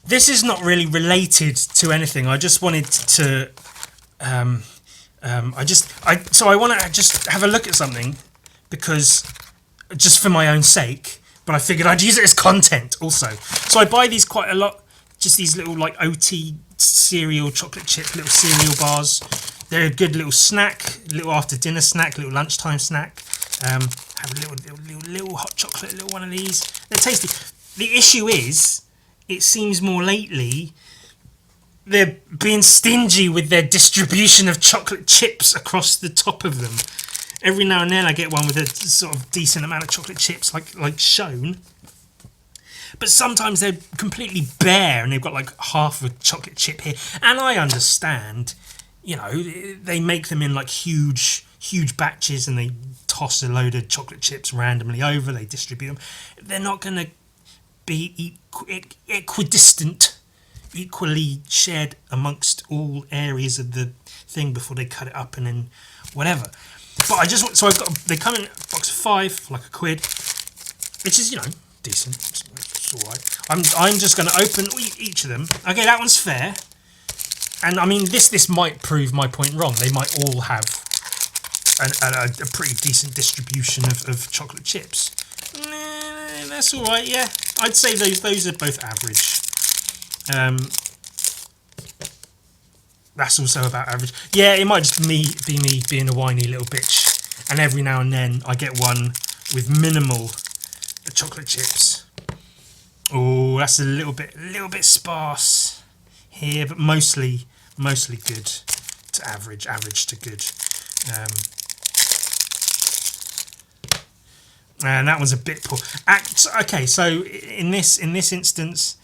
This is not really related to anything. I just wanted to. I want to just have a look at something because just for my own sake. But I figured I'd use it as content also. So I buy these quite a lot. Just these little like OT cereal, chocolate chip, little cereal bars. They're a good little snack, little after dinner snack, little lunchtime snack. Have a little hot chocolate, little one of these. They're tasty. The issue is, it seems more lately they're being stingy with their distribution of chocolate chips across the top of them. Every now and then I get one with a sort of decent amount of chocolate chips, like shown. But sometimes they're completely bare and they've got like half a chocolate chip here. And I understand, you know, they make them in like huge batches and they toss a load of chocolate chips randomly over. They distribute them. They're not going to be equidistant, equally shared amongst all areas of the thing before they cut it up and then whatever. But I just want, so I've got, they come in a box of 5 for like £1, which is, you know, decent. It's all right. I'm just going to open each of them. Okay, that one's fair. And I mean, this might prove my point wrong. They might all have a pretty decent distribution of chocolate chips. That's all right. Yeah, I'd say those are both average. That's also about average. Yeah, it might just be me being a whiny little bitch, and every now and then I get one with minimal chocolate chips. Oh, that's a little bit sparse here, but mostly good to average to good. And that was a bit poor. Okay, so in this instance,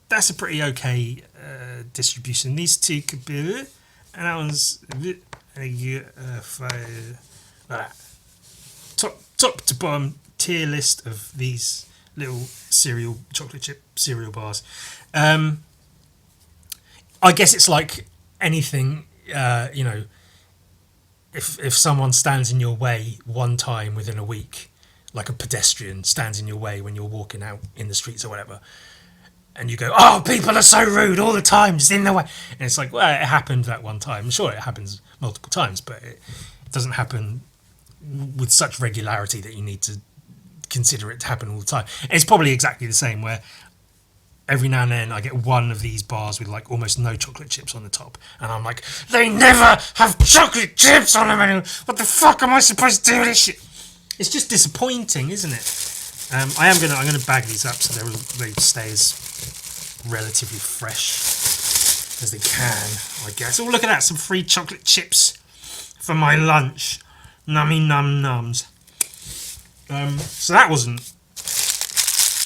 that's a pretty okay distribution. These two could be, and that one's top to bottom tier list of these little chocolate chip cereal bars. I guess it's like anything, you know. If someone stands in your way one time within a week, like a pedestrian stands in your way when you're walking out in the streets or whatever, and you go, oh, people are so rude all the time, just in the way. And it's like, well, it happened that one time. Sure, it happens multiple times, but it doesn't happen with such regularity that you need to consider it to happen all the time. And it's probably exactly the same where every now and then I get one of these bars with like almost no chocolate chips on the top, and I'm like, they never have chocolate chips on them anymore. What the fuck am I supposed to do with this shit? It's just disappointing, isn't it? I'm gonna bag these up so they stay as relatively fresh as they can, I guess. Oh, look at that, some free chocolate chips for my lunch. Nummy num nums. So that wasn't,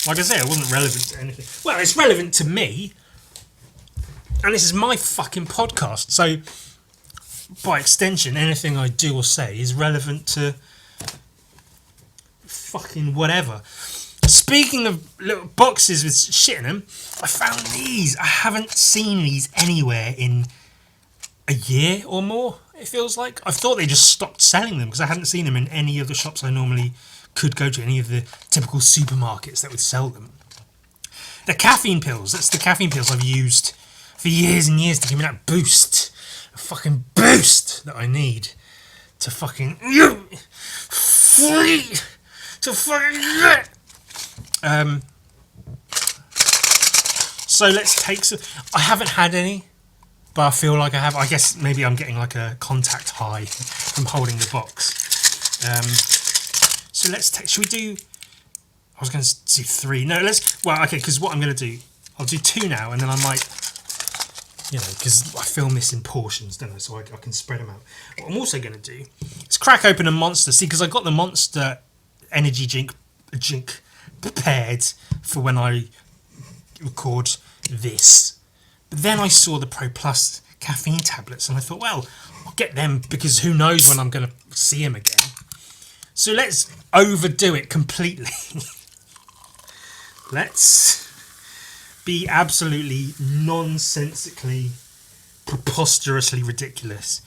like I say, it wasn't relevant to anything. Well, it's relevant to me, and this is my fucking podcast, so by extension, anything I do or say is relevant to fucking whatever. Speaking of little boxes with shit in them, I found these. I haven't seen these anywhere in a year or more, it feels like. I thought they just stopped selling them because I hadn't seen them in any of the shops I normally could go to, any of the typical supermarkets that would sell them. The caffeine pills. That's the caffeine pills I've used for years and years to give me that boost. A fucking boost that I need to fucking... So let's take some... I haven't had any, but I feel like I have. I guess maybe I'm getting like a contact high from holding the box. So let's take... Should we do... I was going to do 3. No, let's... Well, okay, because what I'm going to do... I'll do 2 now, and then I might... You know, because I film this in portions, don't I? So I can spread them out. What I'm also going to do is crack open a Monster. See, because I got the Monster energy drink prepared for when I record this. But then I saw the Pro Plus caffeine tablets, and I thought, well, I'll get them because who knows when I'm going to see them again. So let's overdo it completely. Let's be absolutely nonsensically, preposterously ridiculous.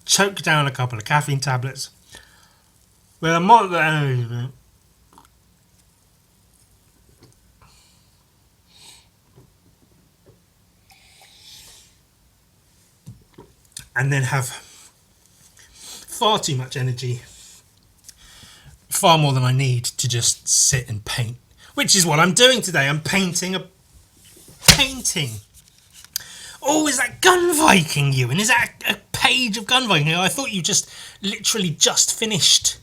Choke down a couple of caffeine tablets with a mod. and then have far too much energy, far more than I need to just sit and paint, which is what I'm doing today. I'm painting a painting. Oh, is that Gun Viking, Ewan? Is that a page of Gun Viking? I thought you just literally just finished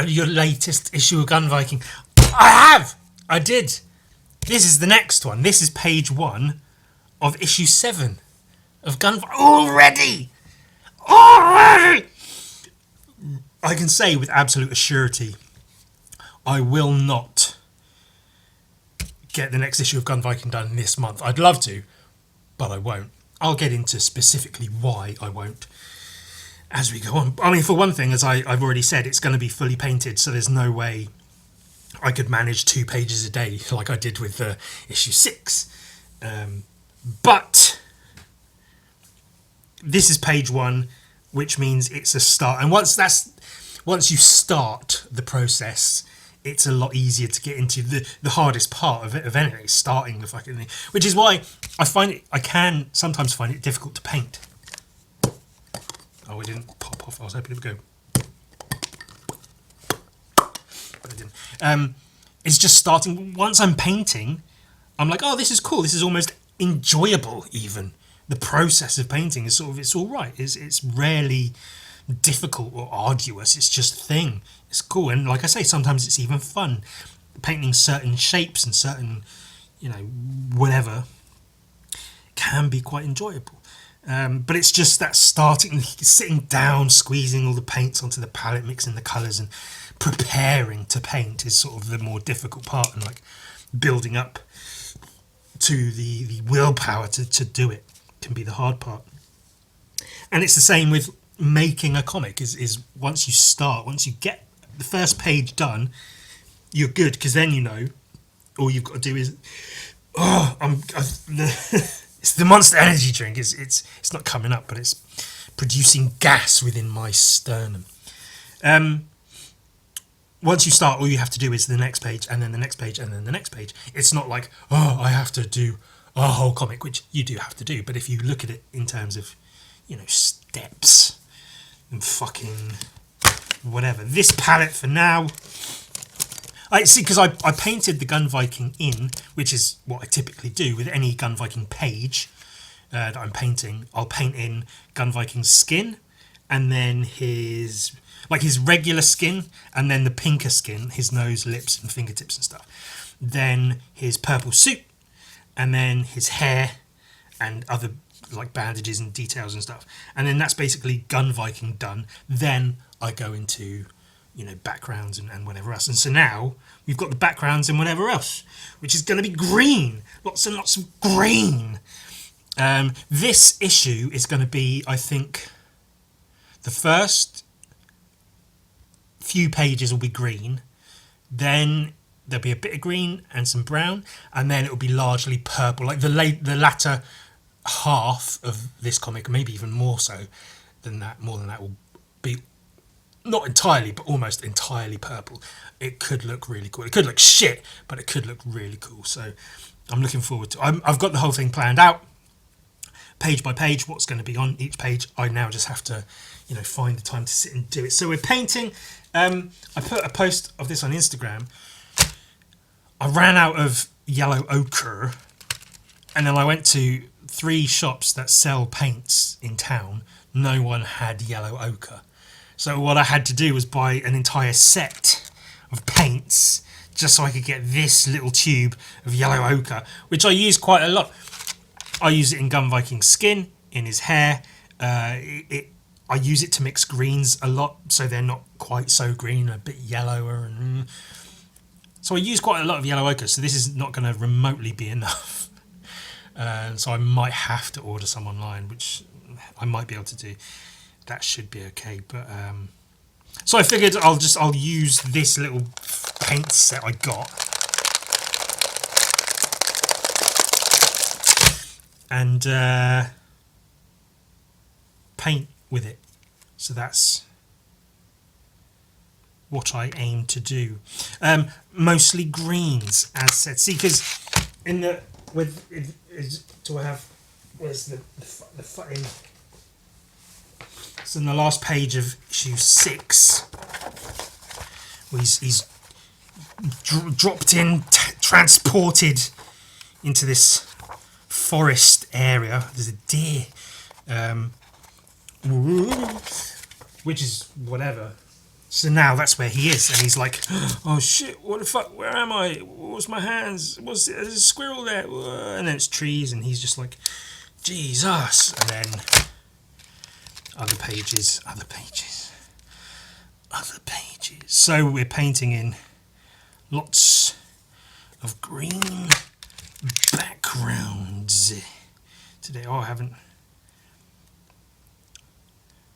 your latest issue of Gun Viking. I did. This is the next one. This is page 1 of issue 7 of Gun Viking. Already! I can say with absolute surety, I will not get the next issue of Gun Viking done this month. I'd love to, but I won't. I'll get into specifically why I won't as we go on. I mean, for one thing, as I've already said, it's going to be fully painted, so there's no way I could manage 2 pages a day like I did with issue 6. But this is page 1, which means it's a start. And once you start the process, it's a lot easier to get into. The hardest part of it, of anything, is starting the fucking thing. Which is why I can sometimes find it difficult to paint. Oh, it didn't pop off. I was hoping it would go. But it didn't. It's just starting. Once I'm painting, I'm like, oh, this is cool. This is almost enjoyable even. The process of painting is it's all right. It's rarely difficult or arduous. It's just a thing. It's cool. And like I say, sometimes it's even fun. Painting certain shapes and certain, whatever, can be quite enjoyable. But it's just that starting, sitting down, squeezing all the paints onto the palette, mixing the colours and preparing to paint is sort of the more difficult part, and like building up to the willpower to do it can be the hard part. And it's the same with making a comic is once you get the first page done, you're good, because then all you've got to do is it's the Monster Energy drink. It's not coming up, but it's producing gas within my sternum. Once you start, all you have to do is the next page, and then the next page, and then the next page. It's not like, I have to do a whole comic, which you do have to do. But if you look at it in terms of, steps and fucking whatever. This palette for now, I see, because I painted the Gun Viking in, which is what I typically do with any Gun Viking page that I'm painting. I'll paint in Gun Viking's skin, and then his regular skin, and then the pinker skin, his nose, lips, and fingertips and stuff. Then his purple suit, and then his hair, and other like bandages and details and stuff. And then that's basically Gun Viking done. Then I go into backgrounds and whatever else. And so now we've got the backgrounds and whatever else, which is going to be green. Lots and lots of green. This issue is going to be, I think, the first few pages will be green. Then there'll be a bit of green and some brown. And then it will be largely purple. Like the latter half of this comic, maybe even more than that will be not entirely, but almost entirely purple. It could look really cool. It could look shit, but it could look really cool. So I'm looking forward to it. I've got the whole thing planned out, page by page, what's going to be on each page. I now just have to, find the time to sit and do it. So we're painting. I put a post of this on Instagram. I ran out of yellow ochre, and then I went to 3 shops that sell paints in town. No one had yellow ochre. So what I had to do was buy an entire set of paints just so I could get this little tube of yellow ochre, which I use quite a lot. I use it in Gun Viking's skin, in his hair. I use it to mix greens a lot, so they're not quite so green, a bit yellower. So I use quite a lot of yellow ochre, so this is not going to remotely be enough. So I might have to order some online, which I might be able to do. That should be okay. But so I figured I'll use this little paint set I got, and paint with it. So that's what I aim to do. Mostly greens, as said. See, because do I have? Where's the fucking? So in the last page of issue 6, he's dropped in, transported into this forest area. There's a deer, which is whatever. So now that's where he is, and he's like, "Oh shit! What the fuck? Where am I? What's my hands? There's a squirrel there?" And then it's trees, and he's just like, "Jesus!" And then other pages. So we're painting in lots of green backgrounds today. Oh, I haven't.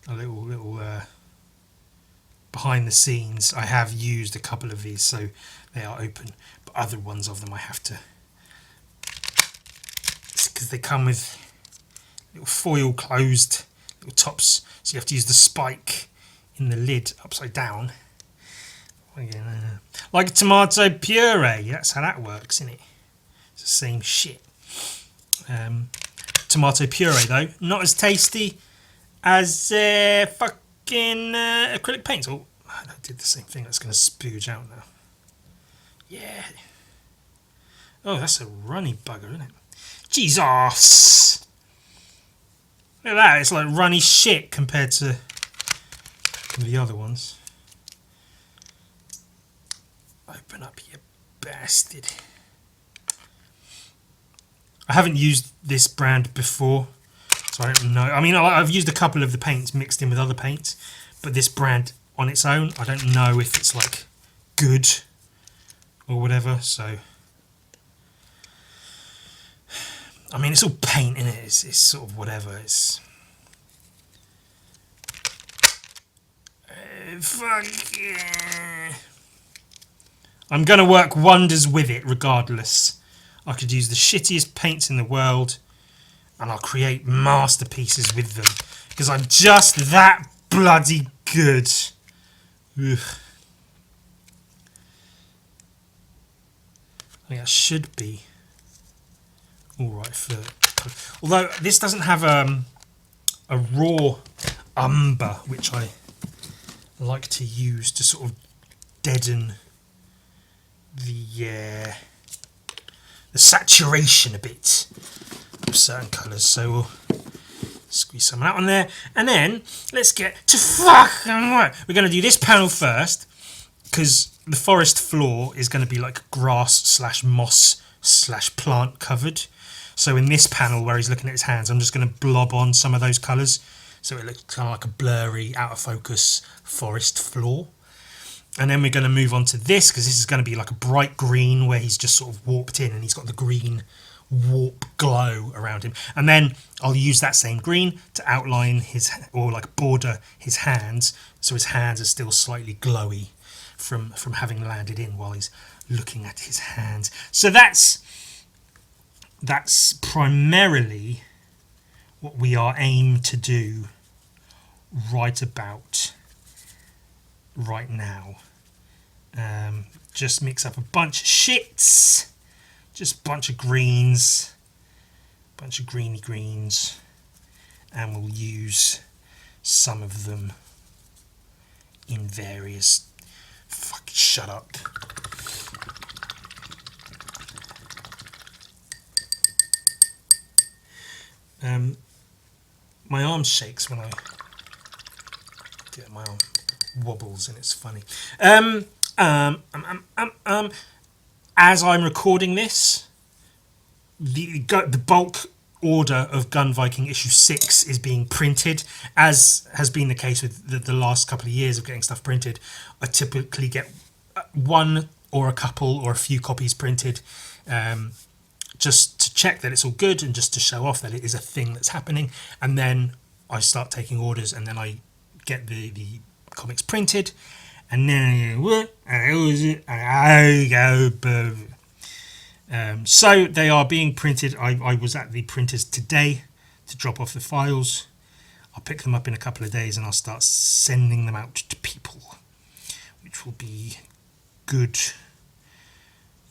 A little behind the scenes. I have used a couple of these, so they are open. But other ones of them I have to, because they come with little foil closed little tops, so you have to use the spike in the lid upside down. Like tomato puree. That's how that works, isn't it? It's the same shit. Tomato puree though, not as tasty as fucking acrylic paint. Oh, I did the same thing. That's going to spooge out now. Yeah. Oh, that's a runny bugger, isn't it? Jesus! Look at that. It's like runny shit compared to the other ones. Open up, you bastard. I haven't used this brand before, so I don't know. I mean, I've used a couple of the paints mixed in with other paints, but this brand on its own, I don't know if it's like good or whatever. So, I mean, it's all paint in it. It's sort of whatever. It's fuck yeah. I'm gonna work wonders with it regardless. I could use the shittiest paints in the world and I'll create masterpieces with them because I'm just that bloody good. Ugh. I think that should be alright for... Although this doesn't have a raw umber, which I like to use to sort of deaden the saturation a bit of certain colours. So we'll squeeze some out on there, and then let's get to fucking work. We're going to do this panel first because the forest floor is going to be like grass / moss / plant covered. So in this panel where he's looking at his hands, I'm just going to blob on some of those colours so it looks kind of like a blurry, out of focus forest floor. And then we're going to move on to this because this is going to be like a bright green where he's just sort of warped in and he's got the green warp glow around him. And then I'll use that same green to outline his, or like border his hands, so his hands are still slightly glowy from having landed in while he's looking at his hands. So that's primarily what we are aimed to do right about right now. Just mix up a bunch of shits, just a bunch of greens, bunch of greeny greens, and we'll use some of them in various... Fuck, shut up. My arm shakes when I do it. My arm wobbles and it's funny. As I'm recording this, the bulk order of Gun Viking issue 6 is being printed, as has been the case with the last couple of years of getting stuff printed. I typically get one or a couple or a few copies printed, just to check that it's all good and just to show off that it is a thing that's happening. And then I start taking orders, and then I get the comics printed, and then I go boom. So they are being printed. I was at the printers today to drop off the files. I'll pick them up in a couple of days and I'll start sending them out to people, which will be good,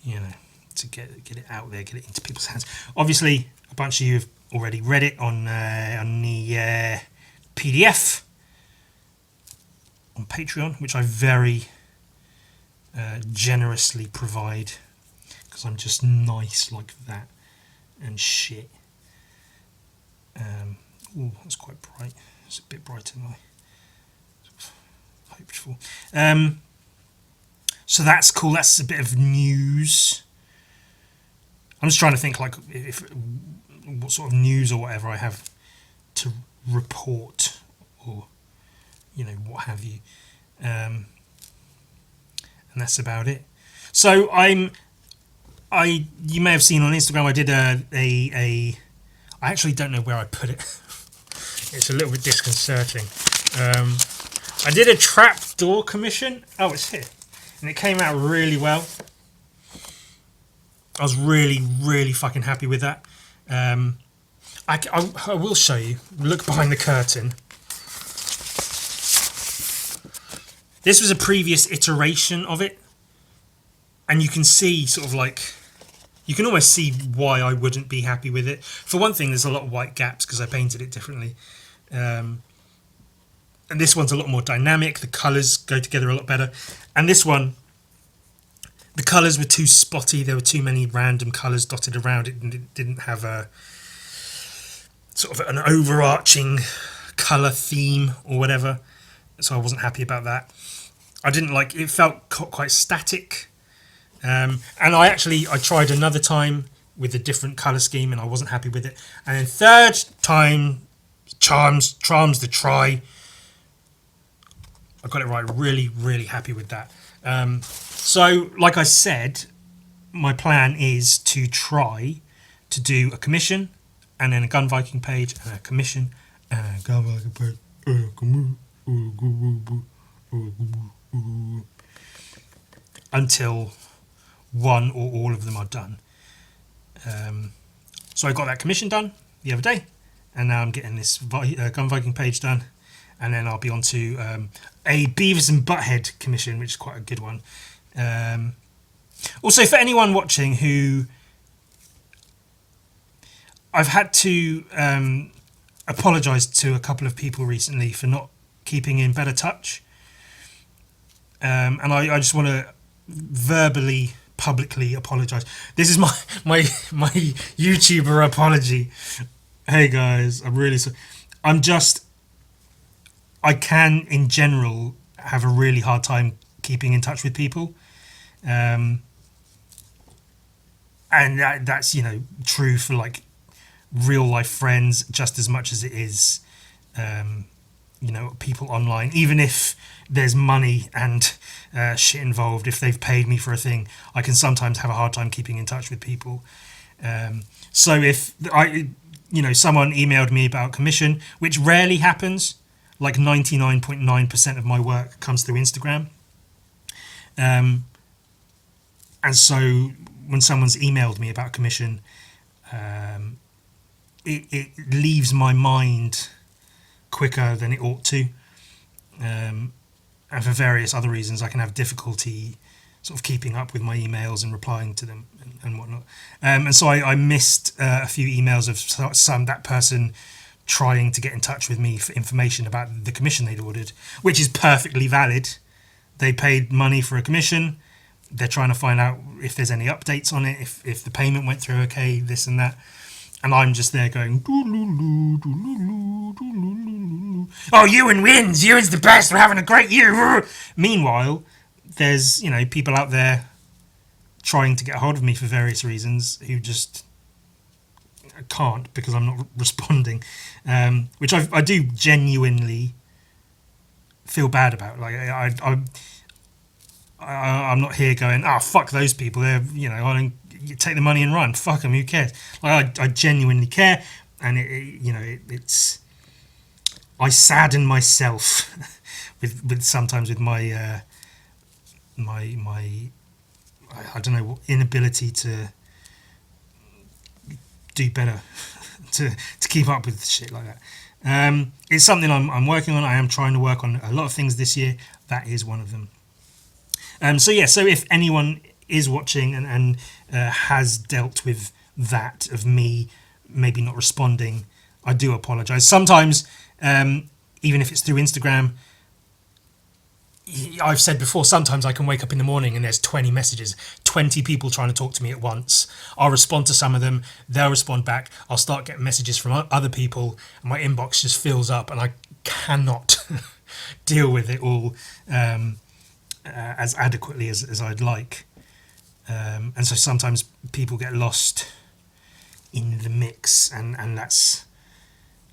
you know, to get it out there, get it into people's hands. Obviously, a bunch of you have already read it on the PDF, on Patreon, which I very generously provide because I'm just nice like that and shit. Oh, that's quite bright. It's a bit brighter than I hoped for. So that's cool. That's a bit of news. I'm just trying to think like what sort of news or whatever I have to report, or what have you. And that's about it. So you may have seen on Instagram I did I actually don't know where I put it. It's a little bit disconcerting. I did a trapdoor commission. Oh, it's here. And it came out really well. I was really, really fucking happy with that. I will show you. Look behind the curtain. This was a previous iteration of it. And you can see sort of like... You can almost see why I wouldn't be happy with it. For one thing, there's a lot of white gaps because I painted it differently. And this one's a lot more dynamic. The colours go together a lot better. And this one, the colours were too spotty. There were too many random colours dotted around it, and it didn't have a sort of an overarching colour theme or whatever. So I wasn't happy about that. I didn't like it. Felt quite static. And I tried another time with a different colour scheme, and I wasn't happy with it. And then third time, charms the try. I got it right. Really, really happy with that. So, like I said, my plan is to try to do a commission, and then a Gun Viking page, and a commission, and a Gun Viking page, until one or all of them are done. So I got that commission done the other day, and now I'm getting this Gun Viking page done, and then I'll be on to a Beavis and Butthead commission, which is quite a good one. Also, for anyone watching who... I've had to apologise to a couple of people recently for not keeping in better touch. And I just want to verbally, publicly apologise. This is my YouTuber apology. Hey guys, I'm really sorry. I can, in general, have a really hard time keeping in touch with people. And that's, true for like real life friends just as much as it is, people online. Even if there's money and shit involved, if they've paid me for a thing, I can sometimes have a hard time keeping in touch with people. So if someone emailed me about commission, which rarely happens, like 99.9% of my work comes through Instagram. And so when someone's emailed me about commission, it leaves my mind quicker than it ought to. And for various other reasons, I can have difficulty sort of keeping up with my emails and replying to them and whatnot. And so I missed a few emails of that person trying to get in touch with me for information about the commission they'd ordered, which is perfectly valid. They paid money for a commission. They're trying to find out if there's any updates on it, if the payment went through okay, this and that. And I'm just there going, oh, Ewan wins. Ewan's the best. We're having a great year. Meanwhile, there's, people out there trying to get a hold of me for various reasons who just can't because I'm not responding, which I do genuinely feel bad about. Like I'm not here going, fuck those people. They're, I don't. You take the money and run. Fuck them. Who cares? Like I genuinely care, and it's. I sadden myself with sometimes with my I don't know, inability to do better to keep up with shit like that. It's something I'm working on. I am trying to work on a lot of things this year. That is one of them. So if anyone is watching and has dealt with that of me maybe not responding, I do apologise. Sometimes, even if it's through Instagram, I've said before, sometimes I can wake up in the morning and there's 20 messages, 20 people trying to talk to me at once. I'll respond to some of them, they'll respond back. I'll start getting messages from other people, and my inbox just fills up, and I cannot deal with it all as adequately as I'd like. And so sometimes people get lost in the mix, and that's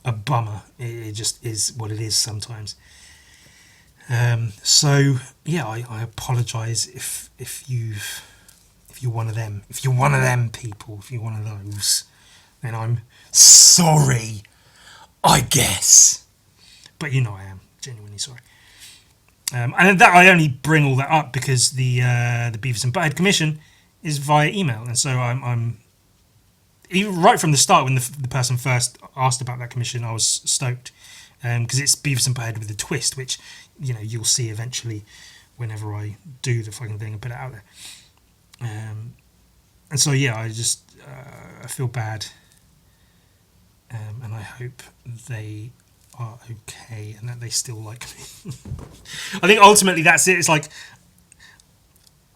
a bummer. It just is what it is sometimes. So yeah, I apologise if you're one of them. If you're one of them people, if you're one of those, then I'm sorry, I guess. But you know I am genuinely sorry. And that I only bring all that up because the Beavis and Butthead Commission is via email, and so I'm even right from the start when the person first asked about that commission, I was stoked because it's Beavis and Butthead with a twist, which you'll see eventually whenever I do the fucking thing and put it out there. And so yeah, I feel bad, and I hope they are okay and that they still like me. I think ultimately that's it. It's like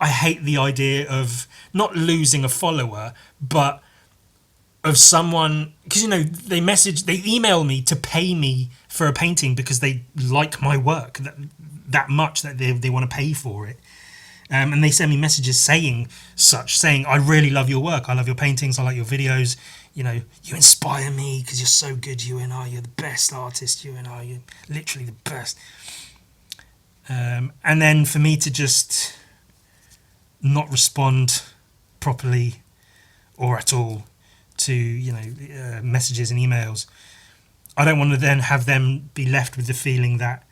I hate the idea of not losing a follower, but of someone, because they email me to pay me for a painting because they like my work that much that they want to pay for it, and they send me messages saying I really love your work, I love your paintings, I like your videos, you inspire me because you're so good, you're the best artist, you're literally the best. And then for me to just not respond properly or at all to messages and emails, I don't want to then have them be left with the feeling that,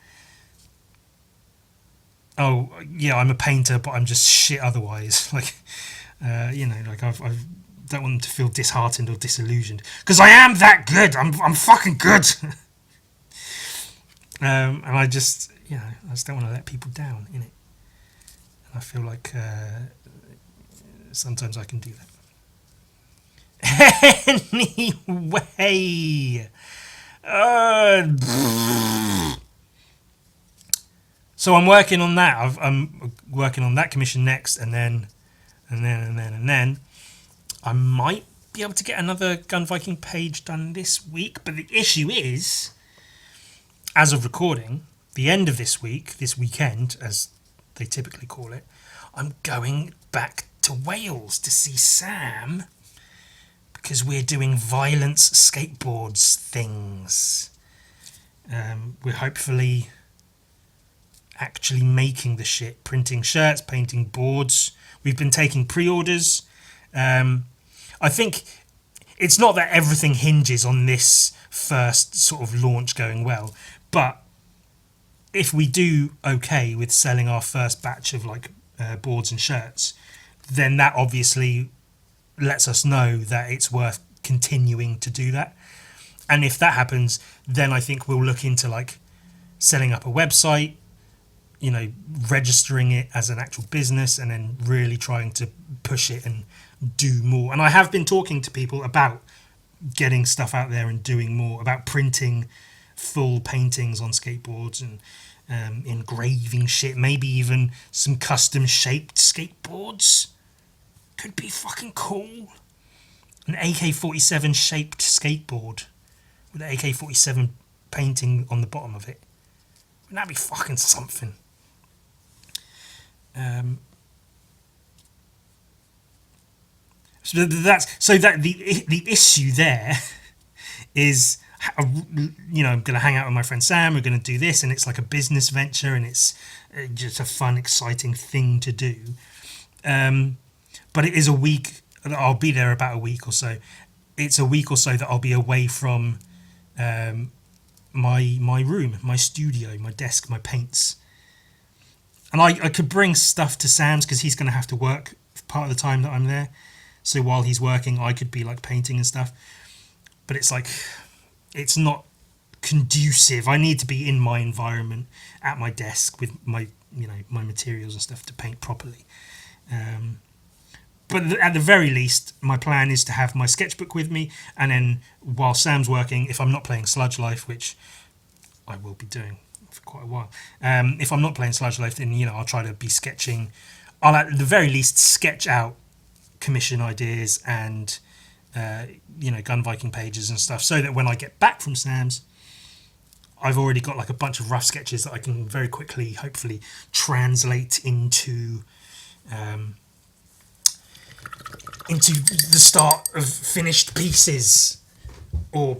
oh yeah, I'm a painter but I'm just shit otherwise. I don't want them to feel disheartened or disillusioned, because I am that good. I'm fucking good. And I just don't want to let people down in it, and I feel like sometimes I can do that. Anyway, so I'm working on that. I'm working on that commission next, and then I might be able to get another Gun Viking page done this week. But the issue is, as of recording, the end of this weekend, as they typically call it, I'm going back to Wales to see Sam, because we're doing violence skateboards things. We're hopefully actually making the shit, printing shirts, painting boards. We've been taking pre-orders. I think it's not that everything hinges on this first sort of launch going well, but if we do okay with selling our first batch of boards and shirts, then that obviously lets us know that it's worth continuing to do that. And if that happens, then I think we'll look into setting up a website, registering it as an actual business, and then really trying to push it and do more. And I have been talking to people about getting stuff out there and doing more, about printing full paintings on skateboards and engraving shit, maybe even some custom shaped skateboards. Could be fucking cool. An AK-47 shaped skateboard with an AK-47 painting on the bottom of it. Wouldn't that be fucking something? The issue there is, I'm going to hang out with my friend Sam. We're going to do this, and it's like a business venture, and it's just a fun, exciting thing to do. But it is a week. I'll be there about a week or so. It's a week or so that I'll be away from my room, my studio, my desk, my paints. And I could bring stuff to Sam's because he's going to have to work part of the time that I'm there. So while he's working, I could be painting and stuff. But it's not conducive. I need to be in my environment at my desk with my materials and stuff to paint properly. But at the very least, my plan is to have my sketchbook with me, and then while Sam's working, if I'm not playing Sludge Life, which I will be doing for quite a while. If I'm not playing Sludge Loaf, then I'll try to be sketching. I'll at the very least sketch out commission ideas and Gun Viking pages and stuff, so that when I get back from Sam's, I've already got like a bunch of rough sketches that I can very quickly, hopefully, translate into the start of finished pieces. Or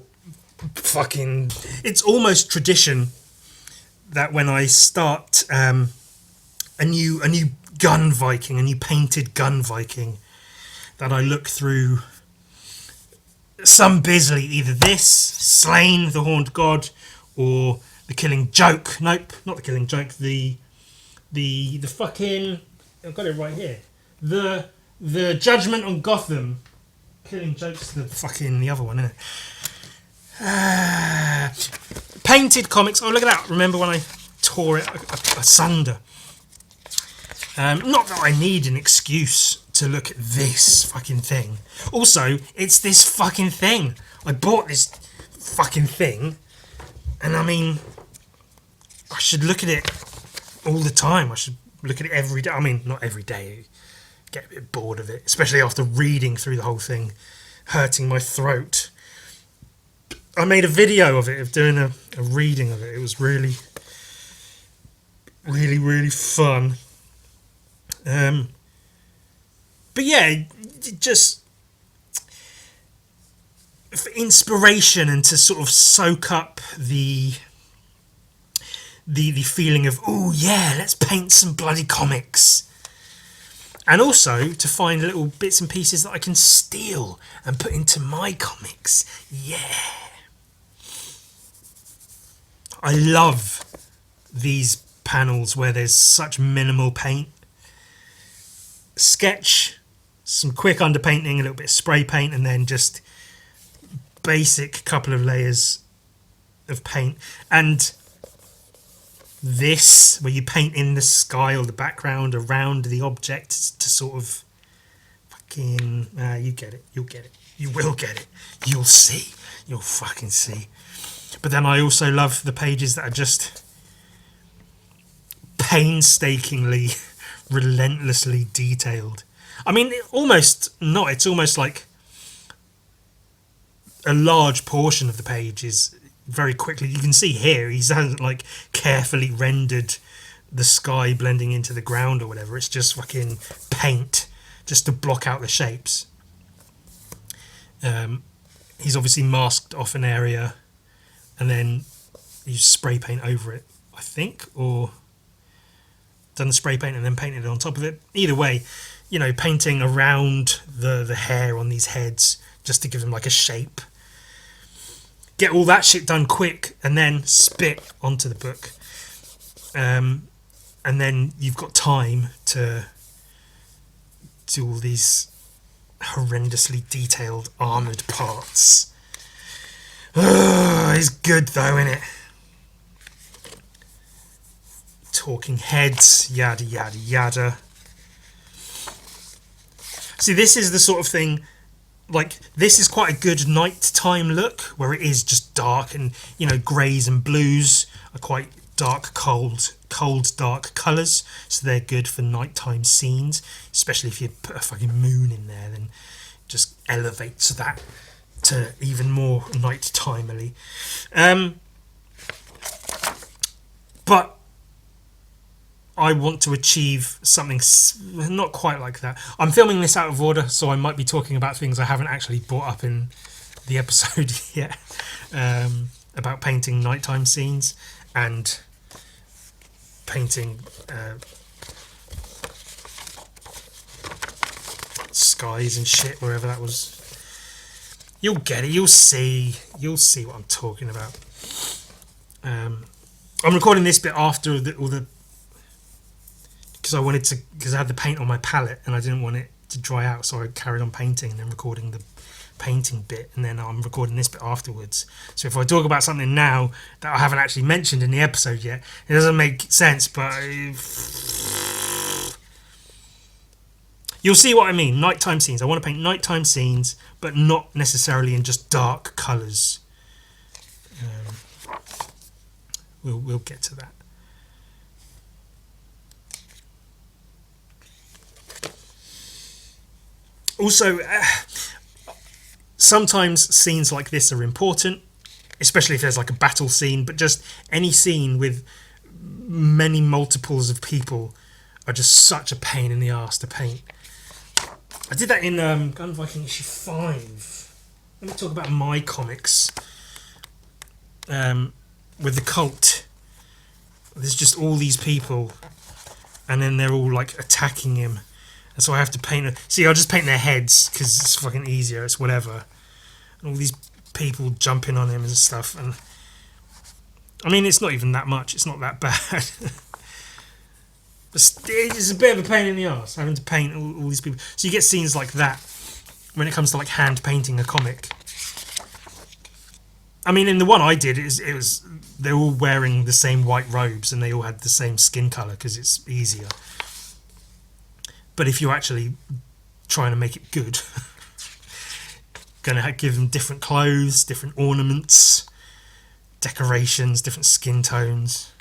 fucking, it's almost tradition that when I start a new Gun Viking, a new painted Gun Viking, that I look through some Bisley, either this, Slain, the Horned God, or the Killing Joke. Nope, not the Killing Joke. The fucking, I've got it right here. The Judgment on Gotham. Killing Joke's the other one, isn't it? Painted comics. Oh, look at that! Remember when I tore it asunder? Not that I need an excuse to look at this fucking thing. Also, it's this fucking thing. I bought this fucking thing, and I mean, I should look at it all the time. I should look at it every day. I mean, not every day. Get a bit bored of it, especially after reading through the whole thing, hurting my throat. I made a video of it, of doing a reading of it. It was really, really, really fun. But yeah, just for inspiration and to sort of soak up the feeling of, oh yeah, let's paint some bloody comics. And also to find little bits and pieces that I can steal and put into my comics. Yeah. I love these panels where there's such minimal paint. Sketch, some quick underpainting, a little bit of spray paint, and then just basic couple of layers of paint. And this, where you paint in the sky or the background around the object to sort of fucking... you get it. You'll get it. You will get it. You'll see. You'll fucking see. But then I also love the pages that are just painstakingly, relentlessly detailed. I mean, almost not. It's almost like a large portion of the page is very quickly. You can see here, he hasn't like carefully rendered the sky blending into the ground or whatever. It's just fucking paint just to block out the shapes. He's obviously masked off an area and then you spray paint over it, I think, or done the spray paint and then painted it on top of it. Either way, painting around the hair on these heads just to give them like a shape. Get all that shit done quick and then spit onto the book. And then you've got time to do all these horrendously detailed armoured parts. It's good though, isn't it? Talking heads, yada yada yada. See, this is the sort of thing, like, this is quite a good nighttime look, where it is just dark and, greys and blues are quite dark, cold, dark colours, so they're good for nighttime scenes, especially if you put a fucking moon in there, then just elevates that to even more night-timely. But I want to achieve something not quite like that. I'm filming this out of order, so I might be talking about things I haven't actually brought up in the episode yet, about painting nighttime scenes and painting skies and shit, wherever that was. You'll get it. You'll see what I'm talking about. I'm recording this bit after all the because I had the paint on my palette and I didn't want it to dry out, so I carried on painting and then recording the painting bit, and then I'm recording this bit afterwards. So if I talk about something now that I haven't actually mentioned in the episode yet, it doesn't make sense, but you'll see what I mean. Nighttime scenes. I want to paint nighttime scenes, but not necessarily in just dark colours. We'll get to that. Also, sometimes scenes like this are important, especially if there's like a battle scene, but just any scene with many multiples of people are just such a pain in the arse to paint. I did that in Gun Viking issue 5. Let me talk about my comics. With the cult, there's just all these people, and then they're all like attacking him. And so I have to paint. See, I'll just paint their heads because it's fucking easier. It's whatever. And all these people jumping on him and stuff. And I mean, it's not even that much. It's not that bad. But it's a bit of a pain in the arse having to paint all these people. So you get scenes like that when it comes to like hand painting a comic. I mean, in the one I did, it was they're all wearing the same white robes and they all had the same skin colour because it's easier. But if you're actually trying to make it good, gonna give them different clothes, different ornaments, decorations, different skin tones.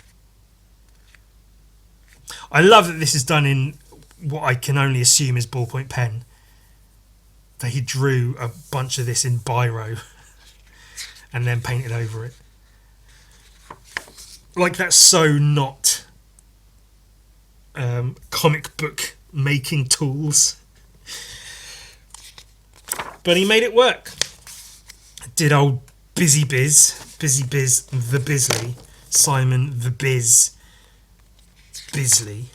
I love that this is done in what I can only assume is ballpoint pen. That he drew a bunch of this in biro and then painted over it. Like, that's so not comic book making tools. But he made it work. Did old Busy Biz the Bisley, Simon the Biz Bisley.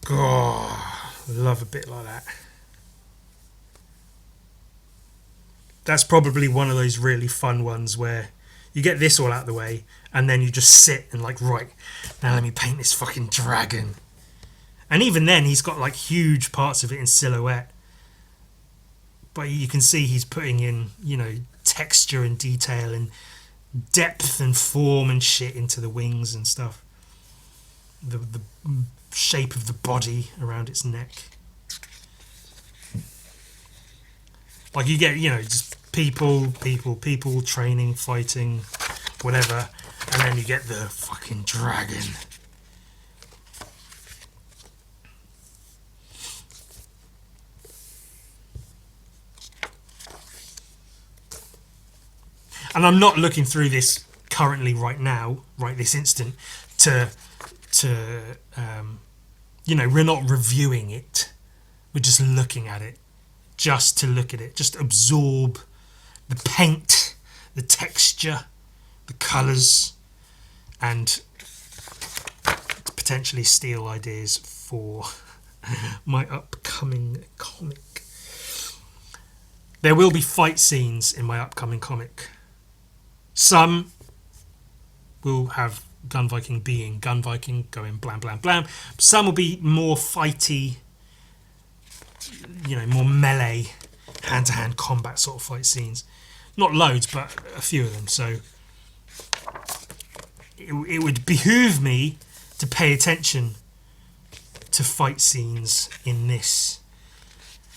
God, love a bit like that. That's probably one of those really fun ones where you get this all out of the way and then you just sit and like, right, now let me paint this fucking dragon. And even then he's got like huge parts of it in silhouette. But you can see he's putting in, you know, texture and detail and depth and form and shit into the wings and stuff. The shape of the body around its neck. Like you get, you know, just people, training, fighting, whatever. And then you get the fucking dragon. And I'm not looking through this currently right now, right this instant, to you know, we're not reviewing it. We're just looking at it. Just to look at it. Just absorb the paint, the texture, the colours, and potentially steal ideas for my upcoming comic. There will be fight scenes in my upcoming comic. Some will have Gun Viking being Gun Viking, going blam blam blam. Some will be more fighty, you know, more melee, hand-to-hand combat sort of fight scenes. Not loads, but a few of them. So it would behoove me to pay attention to fight scenes in this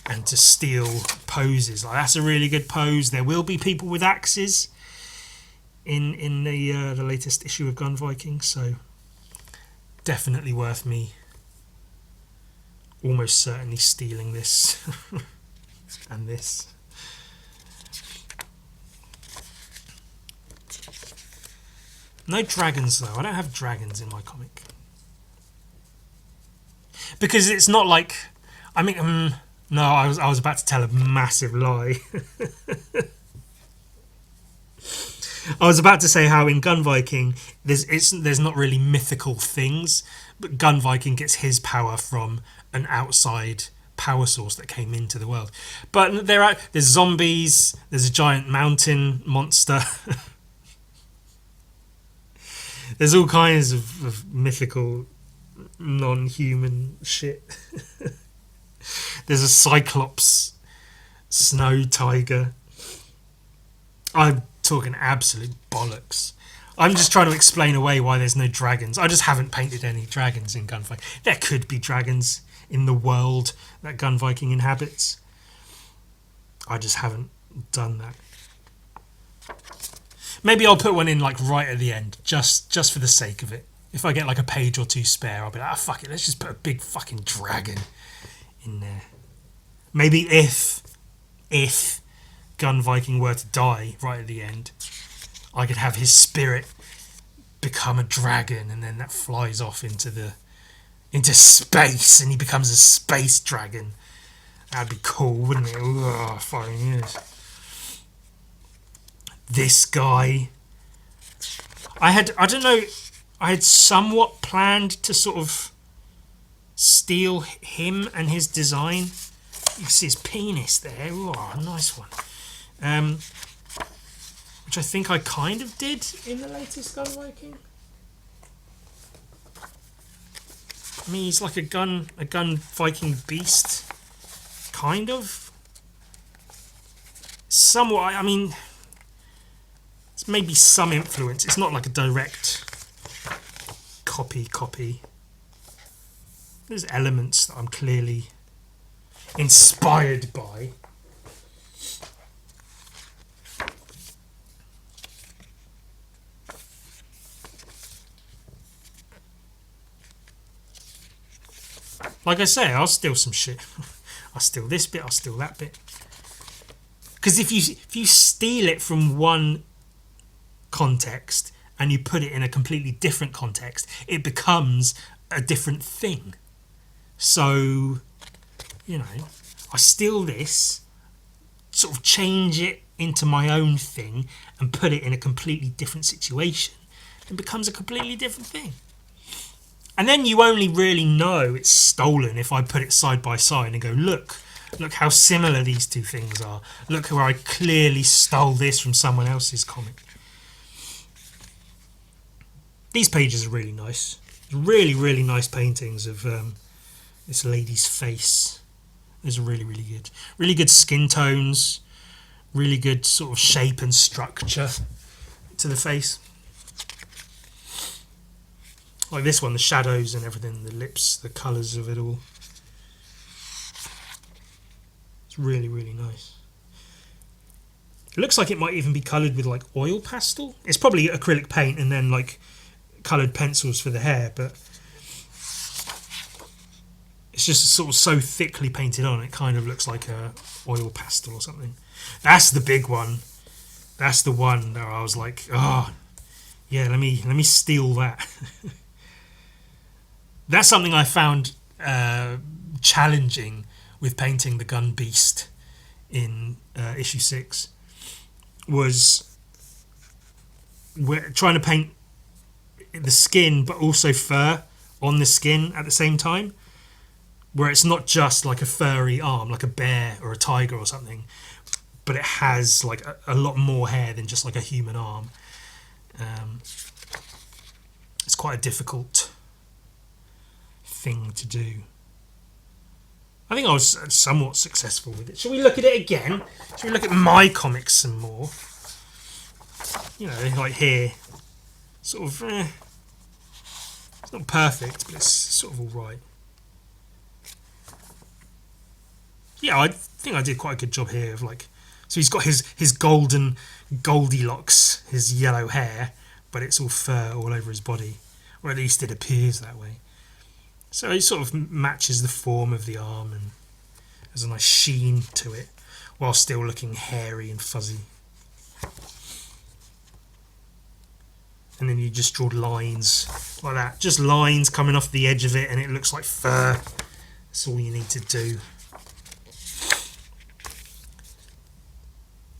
and to steal poses. Like, that's a really good pose. There will be people with axes in the latest issue of Gun Viking, so definitely worth me almost certainly stealing this and this. No dragons though. I don't have dragons in my comic because it's not like, I mean, no, I was about to tell a massive lie. I was about to say how in Gun Viking there's not really mythical things, but Gun Viking gets his power from an outside power source that came into the world. But there's zombies, there's a giant mountain monster. There's all kinds of mythical, non-human shit. There's a cyclops snow tiger. I'm talking absolute bollocks. I'm just trying to explain away why there's no dragons. I just haven't painted any dragons in Gun Viking. There could be dragons in the world that Gun Viking inhabits. I just haven't done that. Maybe I'll put one in like right at the end, just for the sake of it. If I get like a page or two spare, I'll be like, ah, fuck it, let's just put a big fucking dragon in there. Maybe if Gun Viking were to die right at the end, I could have his spirit become a dragon, and then that flies off into space, and he becomes a space dragon. That'd be cool, wouldn't it? Oh, fucking yes. This guy, I had somewhat planned to sort of steal him and his design. You can see his penis there. Oh, nice one. Which I think I kind of did in the latest Gun Viking. I mean, he's like a gun Viking beast, kind of. Somewhat. I mean, it's maybe some influence. It's not like a direct copy. There's elements that I'm clearly inspired by. Like I say, I'll steal some shit. I'll steal this bit, I'll steal that bit. Because if you steal it from one context and you put it in a completely different context, it becomes a different thing. So, you know, I steal this, sort of change it into my own thing and put it in a completely different situation. It becomes a completely different thing. And then you only really know it's stolen if I put it side by side and go, look how similar these two things are. Look where I clearly stole this from someone else's comic. These pages are really nice. Really, really nice paintings of this lady's face. These are really, really good. Really good skin tones. Really good sort of shape and structure to the face. Like this one, the shadows and everything, the lips, the colours of it all. It's really, really nice. It looks like it might even be coloured with like oil pastel. It's probably acrylic paint and then like coloured pencils for the hair, but it's just sort of so thickly painted on, it kind of looks like a oil pastel or something. That's the big one. That's the one that I was like, oh, yeah, let me steal that. That's something I found challenging with painting the gun beast in issue 6. Was we're trying to paint the skin but also fur on the skin at the same time, where it's not just like a furry arm like a bear or a tiger or something, but it has like a lot more hair than just like a human arm. It's quite a difficult thing to do. I think I was somewhat successful with it. Shall we look at it again? Shall we look at my comics some more? You know, like here, sort of, it's not perfect, but it's sort of alright. Yeah, I think I did quite a good job here of like, so he's got his golden Goldilocks, his yellow hair, but it's all fur all over his body, or at least it appears that way. So it sort of matches the form of the arm and has a nice sheen to it, while still looking hairy and fuzzy. And then you just draw lines like that, just lines coming off the edge of it, and it looks like fur. That's all you need to do.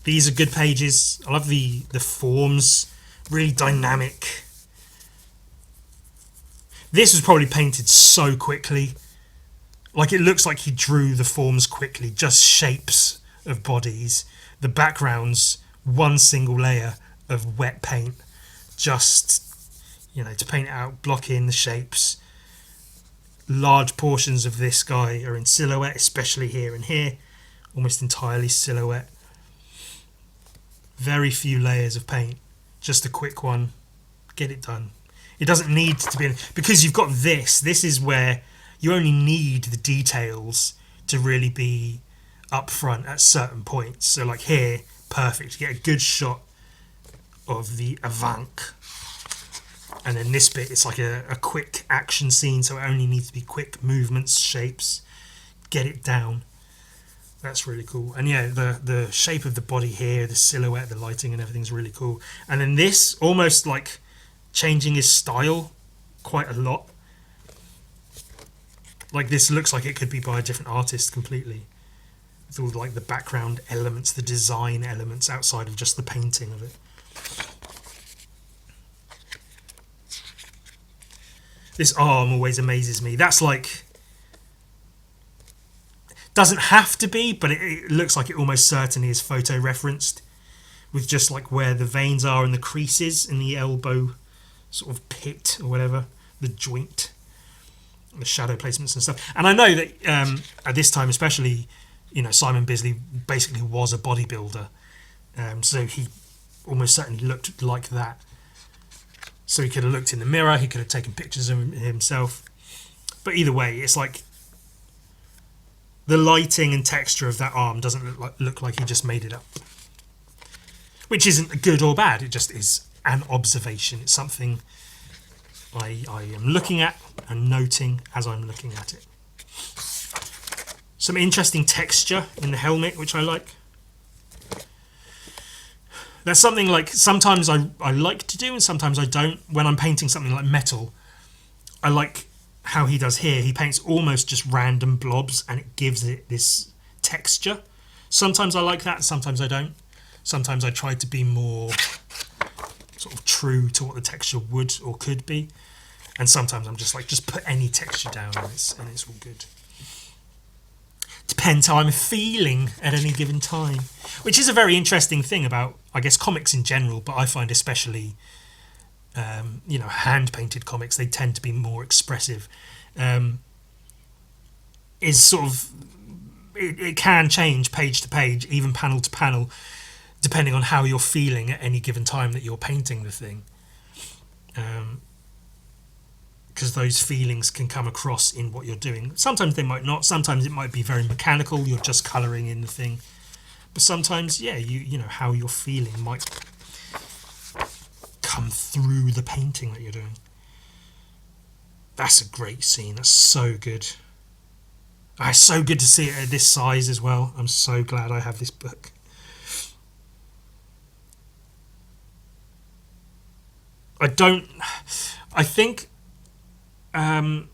These are good pages. I love the forms, really dynamic. This was probably painted so quickly. Like, it looks like he drew the forms quickly, just shapes of bodies. The background's one single layer of wet paint, just, you know, to paint it out, block in the shapes. Large portions of this guy are in silhouette, especially here and here, almost entirely silhouette. Very few layers of paint, just a quick one, get it done. It doesn't need to be, because you've got this is where you only need the details to really be up front at certain points. So like here, perfect, you get a good shot of the Avank. And then this bit, it's like a quick action scene, so it only needs to be quick movements, shapes, get it down. That's really cool. And yeah, the shape of the body here, the silhouette, the lighting and everything's really cool. And then this, almost like changing his style quite a lot. Like this looks like it could be by a different artist completely. With all like the background elements, the design elements outside of just the painting of it. This arm always amazes me. That's like... Doesn't have to be, but it looks like it almost certainly is photo referenced. With just like where the veins are and the creases in the elbow sort of pit or whatever. The joint. The shadow placements and stuff. And I know that at this time especially, you know, Simon Bisley basically was a bodybuilder. So he almost certainly looked like that. So he could have looked in the mirror, he could have taken pictures of himself. But either way, it's like the lighting and texture of that arm doesn't look like he just made it up. Which isn't good or bad, it just is an observation. It's something I am looking at and noting as I'm looking at it. Some interesting texture in the helmet, which I like. That's something like sometimes I like to do and sometimes I don't. When I'm painting something like metal, I like how he does here. He paints almost just random blobs and it gives it this texture. Sometimes I like that, sometimes I don't. Sometimes I try to be more sort of true to what the texture would or could be. And sometimes I'm just like, just put any texture down and it's all good. Depends how I'm feeling at any given time. Which is a very interesting thing about, I guess, comics in general, but I find especially, you know, hand-painted comics, they tend to be more expressive. Is sort of, it can change page to page, even panel to panel, depending on how you're feeling at any given time that you're painting the thing. Because those feelings can come across in what you're doing. Sometimes they might not. Sometimes it might be very mechanical. You're just colouring in the thing. But sometimes, yeah, you know, how you're feeling might come through the painting that you're doing. That's a great scene. That's so good. It's so good to see it at this size as well. I'm so glad I have this book. I think I'm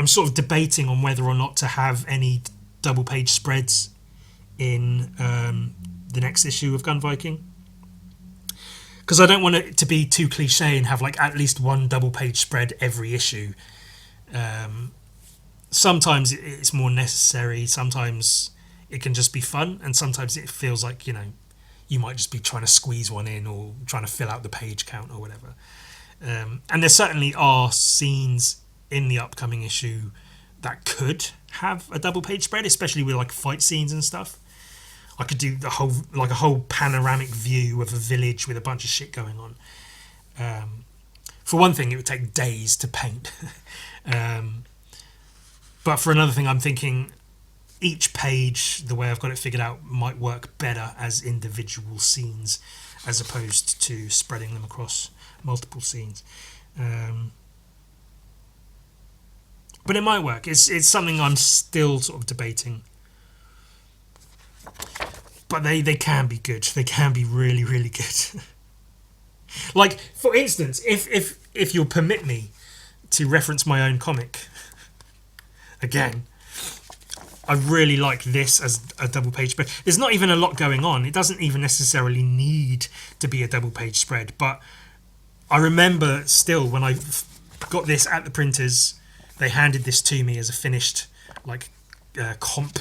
sort of debating on whether or not to have any double page spreads in the next issue of Gun Viking, because I don't want it to be too cliche and have like at least one double page spread every issue. Sometimes it's more necessary, sometimes it can just be fun, and sometimes it feels like, you know, you might just be trying to squeeze one in or trying to fill out the page count or whatever. And there certainly are scenes in the upcoming issue that could have a double page spread, especially with like fight scenes and stuff. I could do a whole panoramic view of a village with a bunch of shit going on. For one thing, it would take days to paint. But for another thing, I'm thinking each page, the way I've got it figured out, might work better as individual scenes as opposed to spreading them across multiple scenes. But it might work. It's something I'm still sort of debating. But they can be good. They can be really, really good. Like, for instance, if you'll permit me to reference my own comic again, I really like this as a double page spread. There's not even a lot going on. It doesn't even necessarily need to be a double page spread. But I remember still when I got this at the printers, they handed this to me as a finished like comp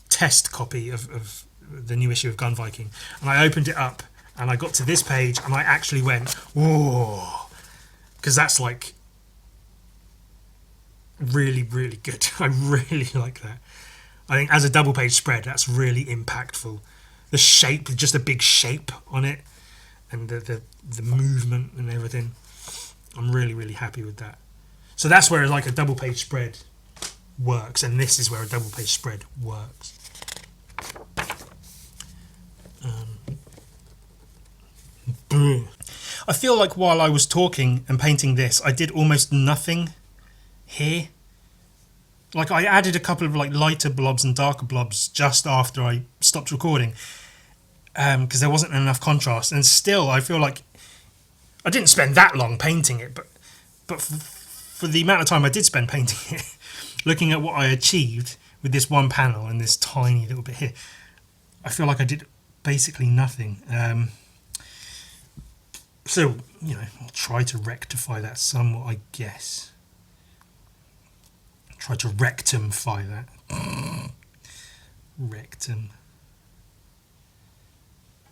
test copy of the new issue of Gun Viking. And I opened it up and I got to this page and I actually went, whoa. Because that's like really, really good. I really like that. I think as a double page spread, that's really impactful. The shape, just a big shape on it, and the movement and everything. I'm really, really happy with that. So that's where like a double page spread works, and this is where a double page spread works. I feel like while I was talking and painting this, I did almost nothing here. Like I added a couple of like lighter blobs and darker blobs just after I stopped recording, because there wasn't enough contrast. And still, I feel like I didn't spend that long painting it, but for the amount of time I did spend painting it, looking at what I achieved with this one panel and this tiny little bit here, I feel like I did basically nothing. So, you know, I'll try to rectify that somewhat, I guess. Try to rectumfy that. Rectum.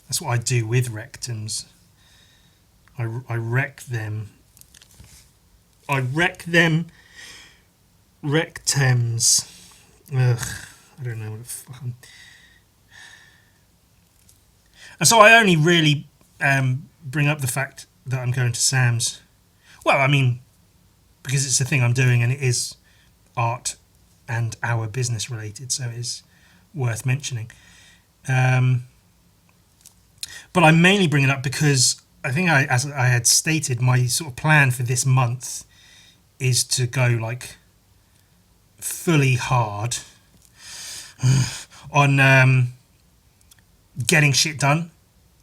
That's what I do with rectums. I wreck them. I wreck them. Rectums. Ugh, I don't know what the fuck I'm... And so I only really bring up the fact that I'm going to Sam's. Well, I mean, because it's a thing I'm doing and it is art and our business related, so it is worth mentioning. But I mainly bring it up because I think, as I had stated, my sort of plan for this month is to go like fully hard on getting shit done.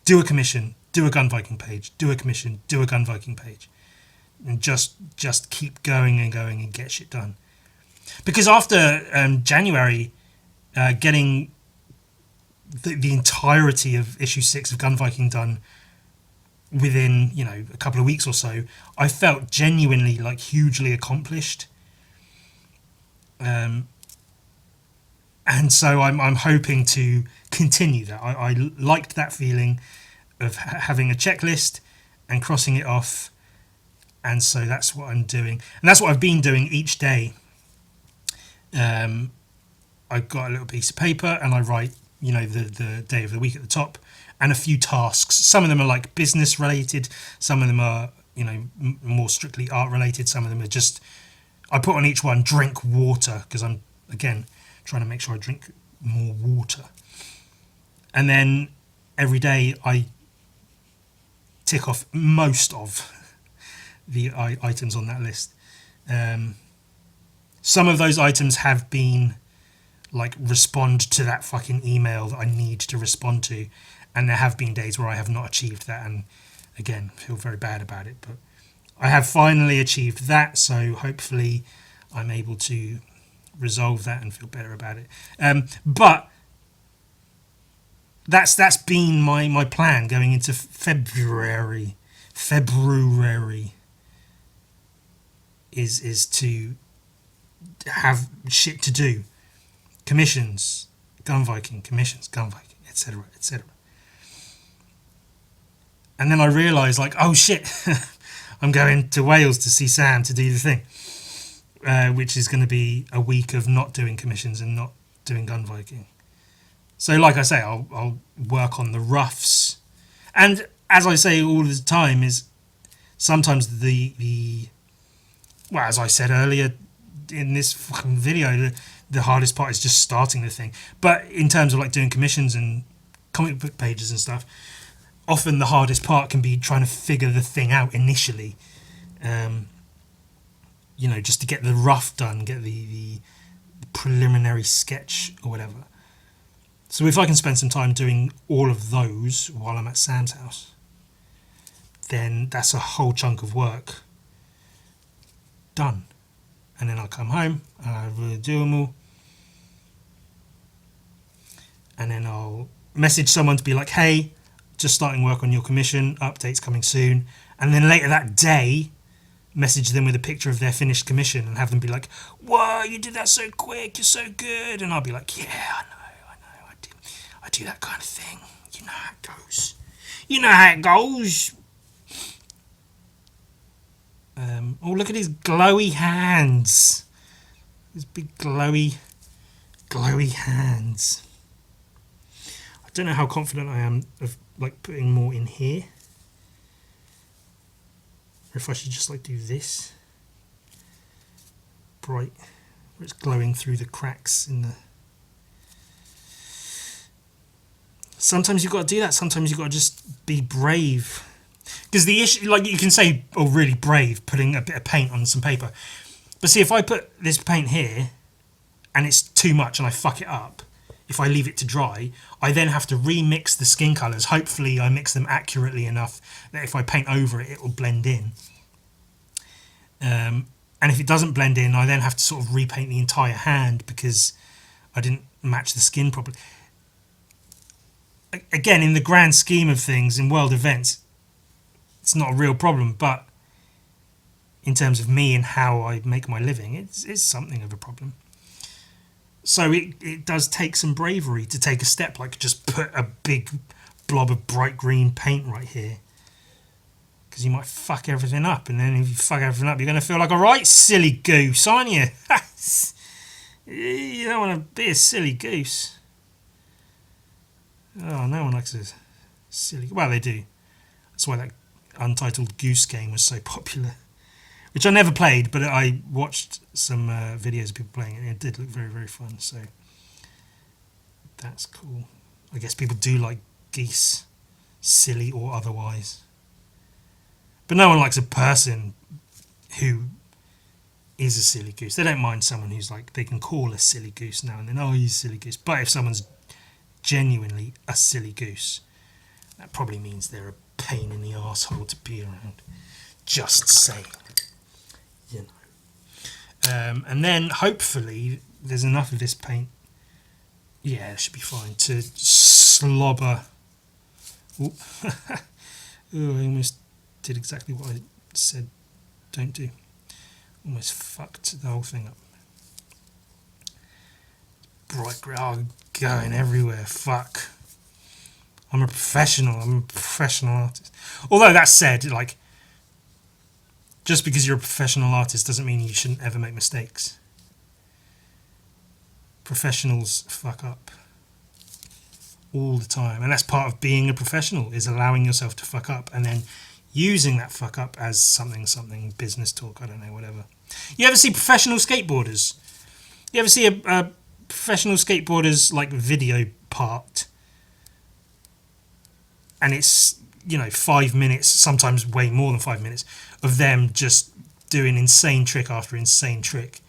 Do a commission, do a gun Viking page, do a commission, do a gun Viking page, and just keep going and going and get shit done. Because after January, getting the entirety of issue 6 of Gun Viking done within, you know, a couple of weeks or so, I felt genuinely like hugely accomplished. And so I'm hoping to continue that. I liked that feeling of having a checklist and crossing it off, and so that's what I'm doing, and that's what I've been doing each day. I've got a little piece of paper and I write, you know, the day of the week at the top and a few tasks. Some of them are like business related, some of them are, you know, more strictly art related, some of them are just, I put on each one drink water, because I'm again trying to make sure I drink more water. And then every day I tick off most of the items on that list. Some of those items have been like respond to that fucking email that I need to respond to, and there have been days where I have not achieved that, and again feel very bad about it, but I have finally achieved that, so hopefully I'm able to resolve that and feel better about it. But that's been my plan going into February is to have shit to do. Commissions, Gun Viking, commissions, Gun Viking, etc., etc. And then I realised, like, oh shit, I'm going to Wales to see Sam to do the thing, which is going to be a week of not doing commissions and not doing Gun Viking. So, like I say, I'll work on the roughs, and as I say all the time, is sometimes the well, as I said earlier in this fucking video, the hardest part is just starting the thing. But in terms of like doing commissions and comic book pages and stuff, often the hardest part can be trying to figure the thing out initially. You know, just to get the rough done, get the preliminary sketch or whatever. So if I can spend some time doing all of those while I'm at Sam's house, then that's a whole chunk of work done. And then I'll come home and I'll do them all. And then I'll message someone to be like, hey, just starting work on your commission, updates coming soon. And then later that day, message them with a picture of their finished commission and have them be like, whoa, you did that so quick, you're so good. And I'll be like, yeah, I know, I do that kind of thing. You know how it goes. You know how it goes. Oh, look at his glowy hands. His big glowy hands. I don't know how confident I am of like putting more in here. Or if I should just like do this. Bright. Where it's glowing through the cracks in the... Sometimes you've got to do that. Sometimes you've got to just be brave Because the issue, like you can say, oh, really brave, putting a bit of paint on some paper. But see, if I put this paint here and it's too much and I fuck it up, if I leave it to dry, I then have to remix the skin colours. Hopefully I mix them accurately enough that if I paint over it, it will blend in. And if it doesn't blend in, I then have to sort of repaint the entire hand because I didn't match the skin properly. Again, in the grand scheme of things, in world events, it's not a real problem, but in terms of me and how I make my living, it's something of a problem. So it does take some bravery to take a step, like just put a big blob of bright green paint right here. Because you might fuck everything up, and then if you fuck everything up, you're going to feel like a right silly goose, aren't you? You don't want to be a silly goose. Oh, no one likes a silly... Well, they do. That's why that Untitled Goose Game was so popular. Which I never played, but I watched some videos of people playing it, and it did look very, very fun, so that's cool. I guess people do like geese, silly or otherwise. But no one likes a person who is a silly goose. They don't mind someone who's like, they can call a silly goose now and then, oh, he's a silly goose. But if someone's genuinely a silly goose, that probably means they're a pain in the arsehole to be around. Just saying. You know. And then hopefully there's enough of this paint, yeah, it should be fine, to slobber. Ooh. Oh, I almost did exactly what I said don't do. Almost fucked the whole thing up. Bright green, oh, going everywhere, fuck. I'm a professional artist. Although that said, like, just because you're a professional artist doesn't mean you shouldn't ever make mistakes. Professionals fuck up all the time, and that's part of being a professional, is allowing yourself to fuck up and then using that fuck up as something business talk, I don't know, whatever. You ever see professional skateboarders? You ever see a professional skateboarder's like video part, and it's, you know, 5 minutes, sometimes way more than 5 minutes, of them just doing insane trick after insane trick,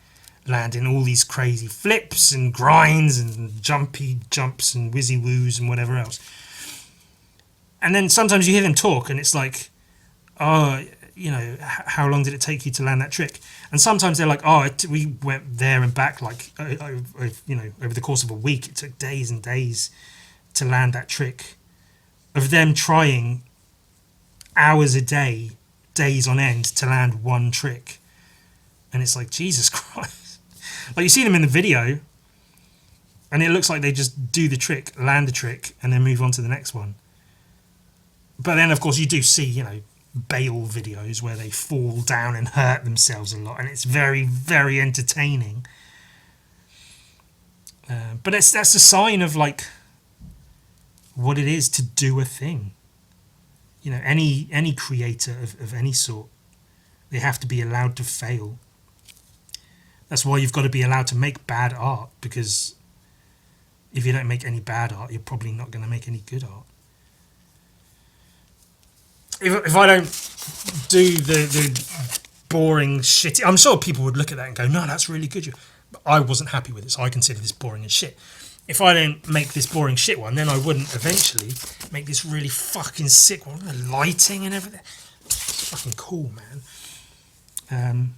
landing all these crazy flips and grinds and jumpy jumps and whizzy woos and whatever else. And then sometimes you hear them talk and it's like, oh, you know, how long did it take you to land that trick? And sometimes they're like, oh, we went there and back, like, you know, over the course of a week. It took days and days to land that trick. Of them trying hours a day, days on end, to land one trick. And it's like, Jesus Christ. Like, you see them in the video, and it looks like they just do the trick, land the trick, and then move on to the next one. But then, of course, you do see, you know, bail videos where they fall down and hurt themselves a lot, and it's very, very entertaining. But that's a sign of, like, what it is to do a thing. You know, any creator of any sort, they have to be allowed to fail. That's why you've got to be allowed to make bad art, because if you don't make any bad art, you're probably not going to make any good art. If I don't do the boring shit, I'm sure people would look at that and go, no, that's really good. But I wasn't happy with it, so I consider this boring as shit. If I don't make this boring shit one, then I wouldn't eventually make this really fucking sick one. The lighting and everything. It's fucking cool, man.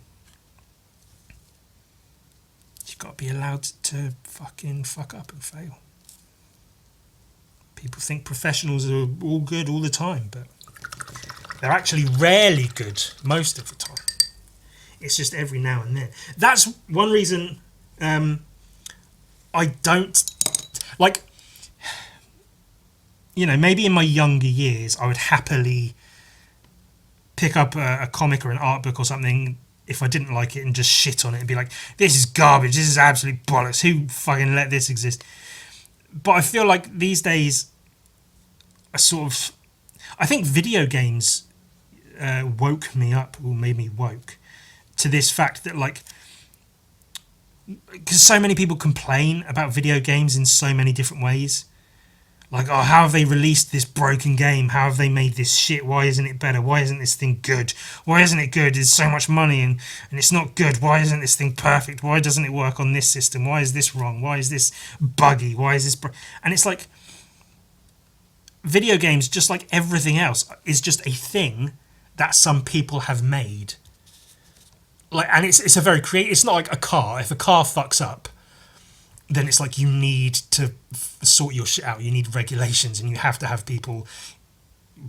You've got to be allowed to fucking fuck up and fail. People think professionals are all good all the time, but they're actually rarely good most of the time. It's just every now and then. That's one reason I don't... Like, you know, maybe in my younger years, I would happily pick up a comic or an art book or something if I didn't like it and just shit on it and be like, this is garbage, this is absolute bollocks, who fucking let this exist? But I feel like these days, I think video games woke me up, or made me woke, to this fact that, like, because so many people complain about video games in so many different ways. Like, oh, how have they released this broken game? How have they made this shit? Why isn't it better? Why isn't this thing good? Why isn't it good? There's so much money and it's not good. Why isn't this thing perfect? Why doesn't it work on this system? Why is this wrong? Why is this buggy? Why is this... And it's like, video games, just like everything else, is just a thing that some people have made. Like, and it's a very creative... It's not like a car. If a car fucks up, then it's like you need to sort your shit out. You need regulations, and you have to have people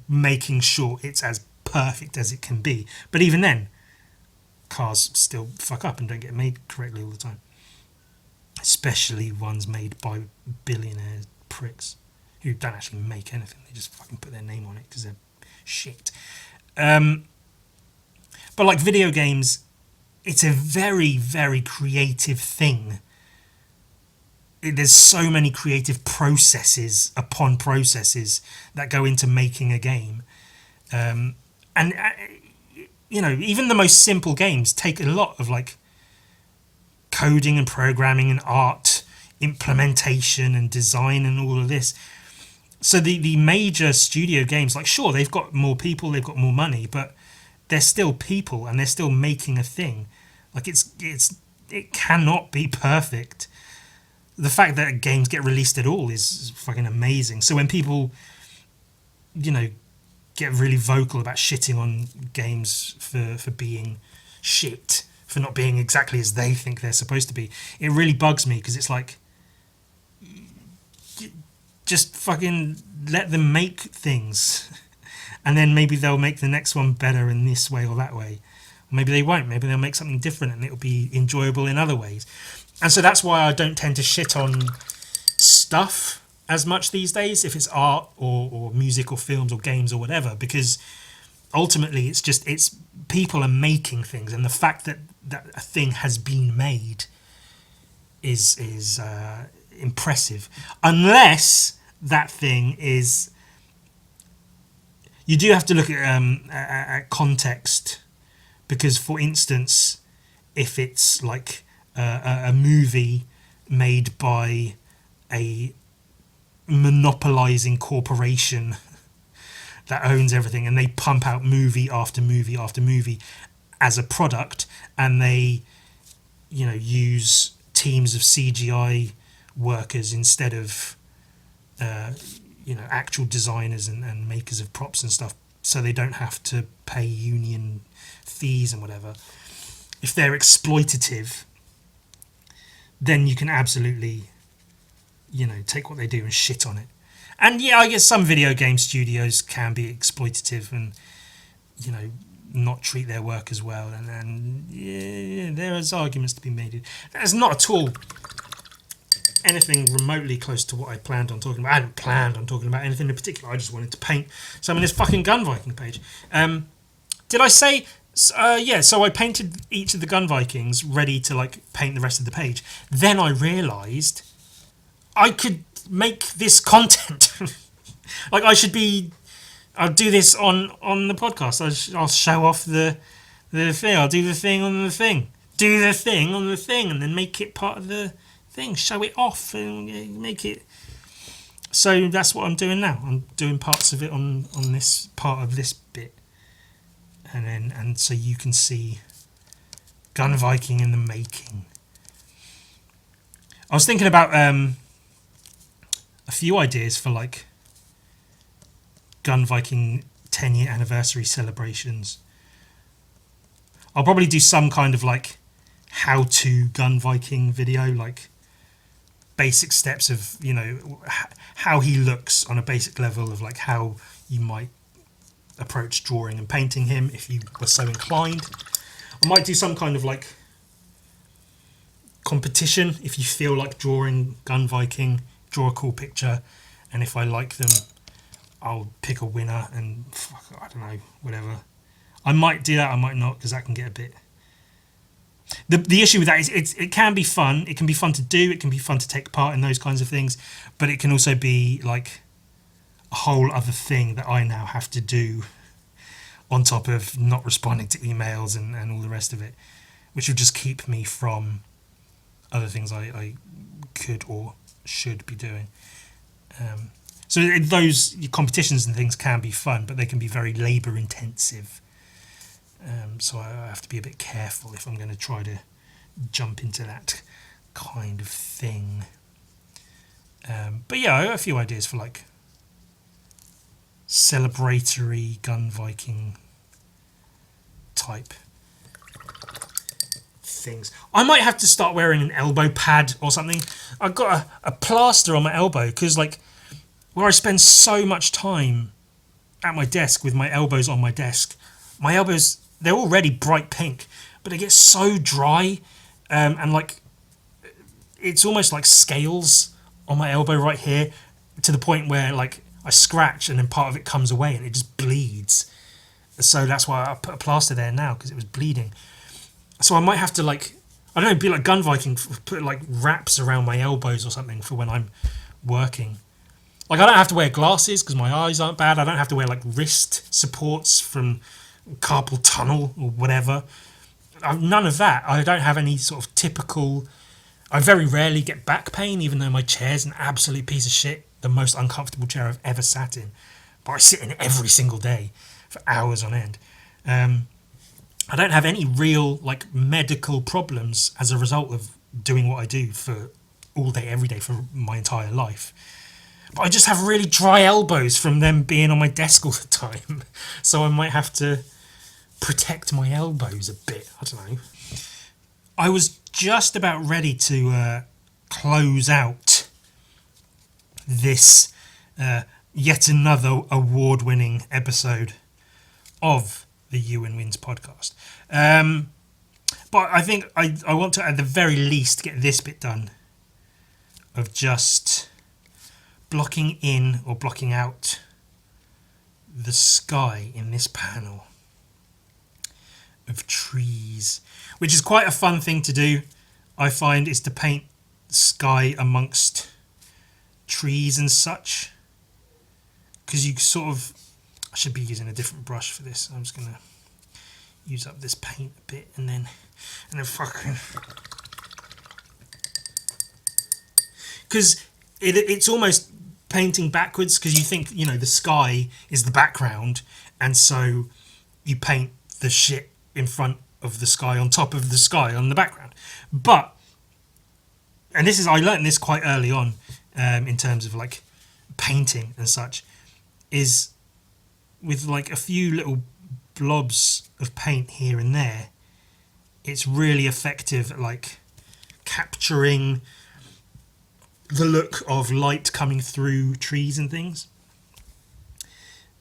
making sure it's as perfect as it can be. But even then, cars still fuck up and don't get made correctly all the time. Especially ones made by billionaire pricks who don't actually make anything. They just fucking put their name on it because they're shit. But like video games, it's a very, very creative thing. There's so many creative processes upon processes that go into making a game. You know, even the most simple games take a lot of like coding and programming and art implementation and design and all of this. So the major studio games, like, sure, they've got more people, they've got more money, but they're still people and they're still making a thing. Like, it cannot be perfect. The fact that games get released at all is fucking amazing. So when people, you know, get really vocal about shitting on games for being shit, for not being exactly as they think they're supposed to be, it really bugs me, because it's like, just fucking let them make things. And then maybe they'll make the next one better in this way or that way. Maybe they won't. Maybe they'll make something different and it'll be enjoyable in other ways. And so that's why I don't tend to shit on stuff as much these days, if it's art or music or films or games or whatever, because ultimately it's people are making things, and the fact that a thing has been made is impressive. Unless that thing is... You do have to look at context, because, for instance, if it's like a movie made by a monopolizing corporation that owns everything, and they pump out movie after movie after movie as a product, and they, you know, use teams of CGI workers instead of you know, actual designers and makers of props and stuff, so they don't have to pay union fees and whatever. If they're exploitative, then you can absolutely, you know, take what they do and shit on it. And yeah, I guess some video game studios can be exploitative and, you know, not treat their work as well. And yeah, there is arguments to be made. That's not at all anything remotely close to what I planned on talking about. I hadn't planned on talking about anything in particular. I just wanted to paint some of this fucking Gun Viking page. Did I say... yeah, so I painted each of the Gun Vikings ready to like paint the rest of the page. Then I realised I could make this content. Like, I'll do this on the podcast. I'll show off the thing. I'll do the thing on the thing. Do the thing on the thing, and then make it part of the thing. Show it off and make it. So that's what I'm doing now. I'm doing parts of it on this part of this bit. And so you can see Gun Viking in the making. I was thinking about a few ideas for like Gun Viking 10-year anniversary celebrations. I'll probably do some kind of like how-to Gun Viking video, like basic steps of, you know, how he looks on a basic level, of like how you might approach drawing and painting him if you were so inclined. I might do some kind of like competition. If you feel like drawing Gun Viking, draw a cool picture, and if I like them, I'll pick a winner and I don't know, whatever. I might do that, I might not, because that can get a bit... The issue with that is it can be fun. It can be fun to do. It can be fun to take part in those kinds of things, but it can also be like a whole other thing that I now have to do on top of not responding to emails and all the rest of it, which will just keep me from other things I could or should be doing. So those competitions and things can be fun, but they can be very labour intensive. So I have to be a bit careful if I'm going to try to jump into that kind of thing. But yeah, I have a few ideas for like celebratory gun Viking type things. I might have to start wearing an elbow pad or something. I've got a plaster on my elbow because like where I spend so much time at my desk with my elbows on my desk, my elbows, they're already bright pink, but they get so dry, and like it's almost like scales on my elbow right here, to the point where like I scratch and then part of it comes away and it just bleeds. So that's why I put a plaster there now, because it was bleeding. So I might have to like, I don't know, be like Gun Viking, put like wraps around my elbows or something for when I'm working. Like I don't have to wear glasses because my eyes aren't bad. I don't have to wear like wrist supports from carpal tunnel or whatever. None of that. I don't have any sort of typical... I very rarely get back pain, even though my chair's an absolute piece of shit. The most uncomfortable chair I've ever sat in. But I sit in it every single day for hours on end. I don't have any real like medical problems as a result of doing what I do for all day, every day for my entire life. But I just have really dry elbows from them being on my desk all the time. So I might have to protect my elbows a bit. I don't know. I was just about ready to close out this yet another award-winning episode of the Ewan Wins podcast. But I think I want to, at the very least, get this bit done of just blocking in or blocking out the sky in this panel of trees, which is quite a fun thing to do, I find, is to paint sky amongst trees and such, because you sort of... I should be using a different brush for this. I'm just going to use up this paint a bit and then fucking... Because it's almost painting backwards, because you think, you know, the sky is the background, and so you paint the shit in front of the sky on top of the sky on the background. But, and this is, I learned this quite early on, in terms of like painting and such, is with like a few little blobs of paint here and there, it's really effective at like capturing the look of light coming through trees and things,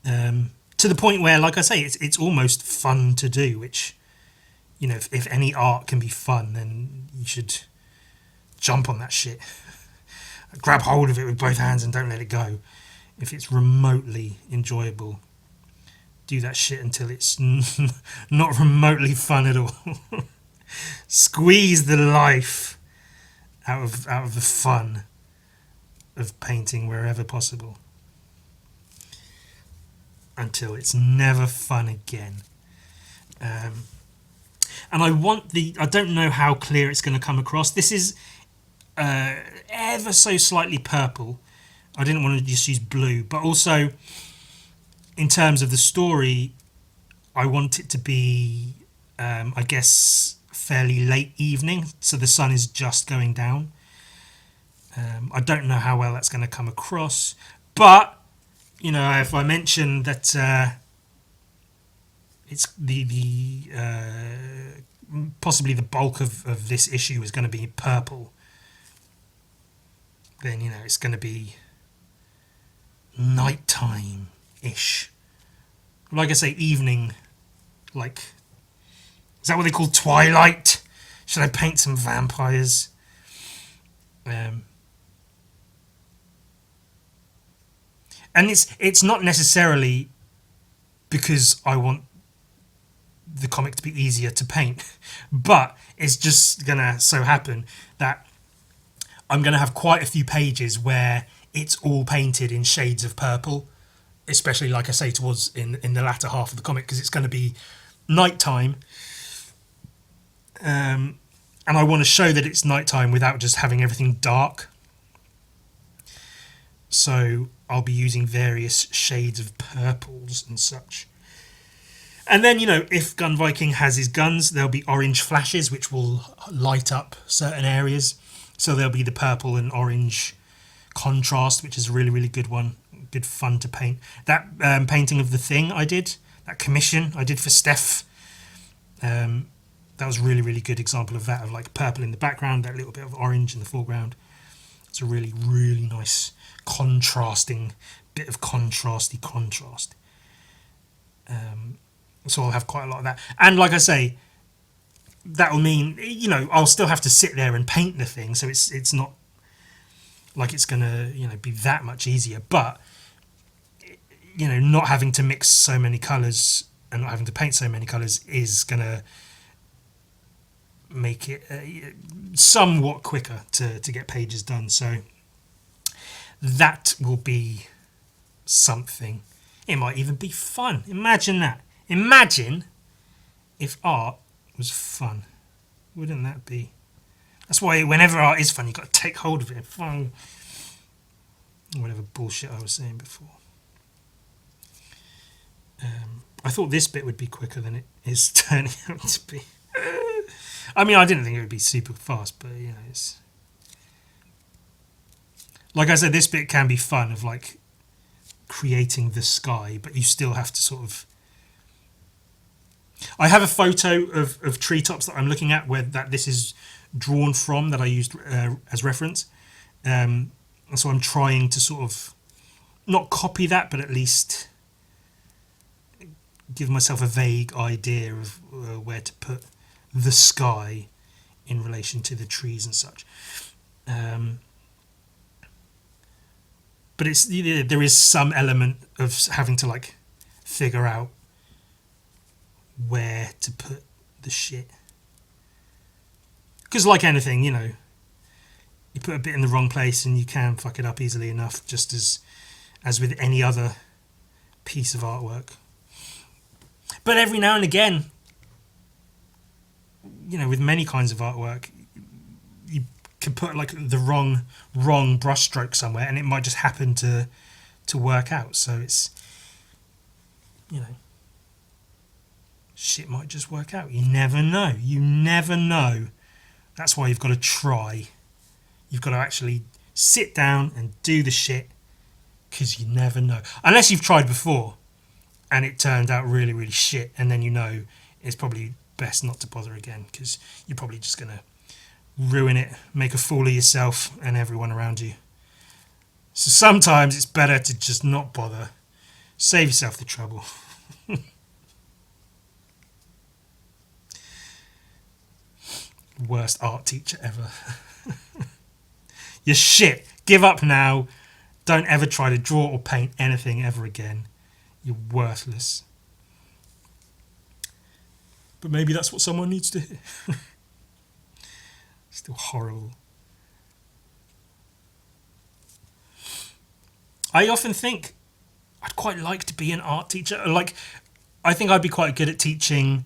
to the point where, like I say, it's almost fun to do, which, you know, if any art can be fun, then you should jump on that shit. Grab hold of it with both hands and don't let it go. If it's remotely enjoyable, do that shit until it's not remotely fun at all. Squeeze the life out of the fun of painting wherever possible, until it's never fun again. And I don't know how clear it's going to come across. This is ever so slightly purple. I didn't want to just use blue, but also in terms of the story, I want it to be, I guess, fairly late evening, so the sun is just going down. I don't know how well that's going to come across, but, you know, if I mention that it's possibly the bulk of this issue is going to be purple, then, you know, it's going to be nighttime-ish. Like I say, evening, like, is that what they call twilight? Should I paint some vampires? And it's not necessarily because I want the comic to be easier to paint, but it's just gonna so happen that I'm gonna have quite a few pages where it's all painted in shades of purple, especially, like I say, towards in the latter half of the comic, because it's going to be nighttime, and I want to show that it's nighttime without just having everything dark. So I'll be using various shades of purples and such. And then, if Gun Viking has his guns, there'll be orange flashes which will light up certain areas. So there'll be the purple and orange contrast, which is a really, really good one. Good fun to paint. That painting of the thing I did, that commission I did for Steph, that was a really, really good example of that, of like purple in the background, that little bit of orange in the foreground. It's a really, really nice contrasting bit of contrasty contrast. So I'll have quite a lot of that. And like I say, that will mean, I'll still have to sit there and paint the thing. So it's not like it's going to, be that much easier. But, not having to mix so many colours and not having to paint so many colours is going to make it somewhat quicker to get pages done. So that will be something. It might even be fun. Imagine that. Imagine if art was fun. Wouldn't that be? That's why whenever art is fun, you've got to take hold of it. Fun. Whatever bullshit I was saying before. I thought this bit would be quicker than it is turning out to be. I mean, I didn't think it would be super fast, but it's... Like I said, this bit can be fun, of like creating the sky, but you still have to sort of... I have a photo of treetops that I'm looking at where this is drawn from, that I used as reference. So I'm trying to sort of not copy that, but at least give myself a vague idea of where to put the sky in relation to the trees and such. But there is some element of having to like figure out where to put the shit. Because like anything, you put a bit in the wrong place and you can fuck it up easily enough, just as with any other piece of artwork. But every now and again, with many kinds of artwork, you can put like the wrong brushstroke somewhere and it might just happen to work out. So it's, shit might just work out. You never know. That's why you've got to try. You've got to actually sit down and do the shit, because you never know. Unless you've tried before and it turned out really, really shit, and then it's probably best not to bother again, because you're probably just going to ruin it, make a fool of yourself and everyone around you. So sometimes it's better to just not bother. Save yourself the trouble. Worst art teacher ever. You're shit. Give up now. Don't ever try to draw or paint anything ever again. You're worthless. But maybe that's what someone needs to hear. Still horrible. I often think I'd quite like to be an art teacher. Like, I think I'd be quite good at teaching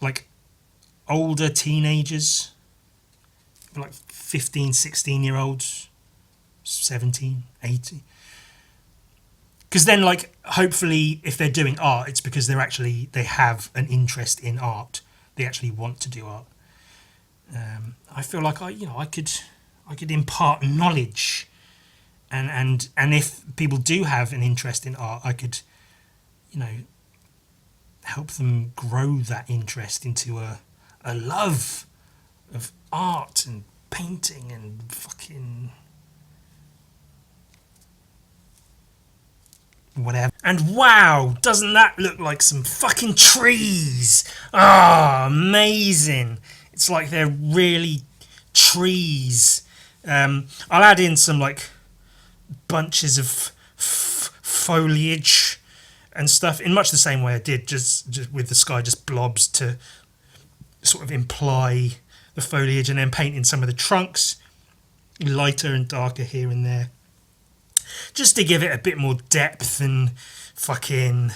like older teenagers, like 15, 16-year-olds, 17, 18. Because then, like, hopefully if they're doing art, it's because they have an interest in art. They actually want to do art. I feel like I could impart knowledge, and if people do have an interest in art, I could, help them grow that interest into a love of art and painting and fucking whatever. And wow, doesn't that look like some fucking trees? Ah, amazing. It's like they're really trees. I'll add in some like bunches of foliage and stuff in much the same way I did just with the sky, just blobs to sort of imply the foliage, and then paint in some of the trunks lighter and darker here and there, just to give it a bit more depth and fucking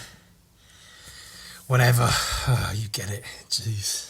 whatever. Oh, you get it. Jeez.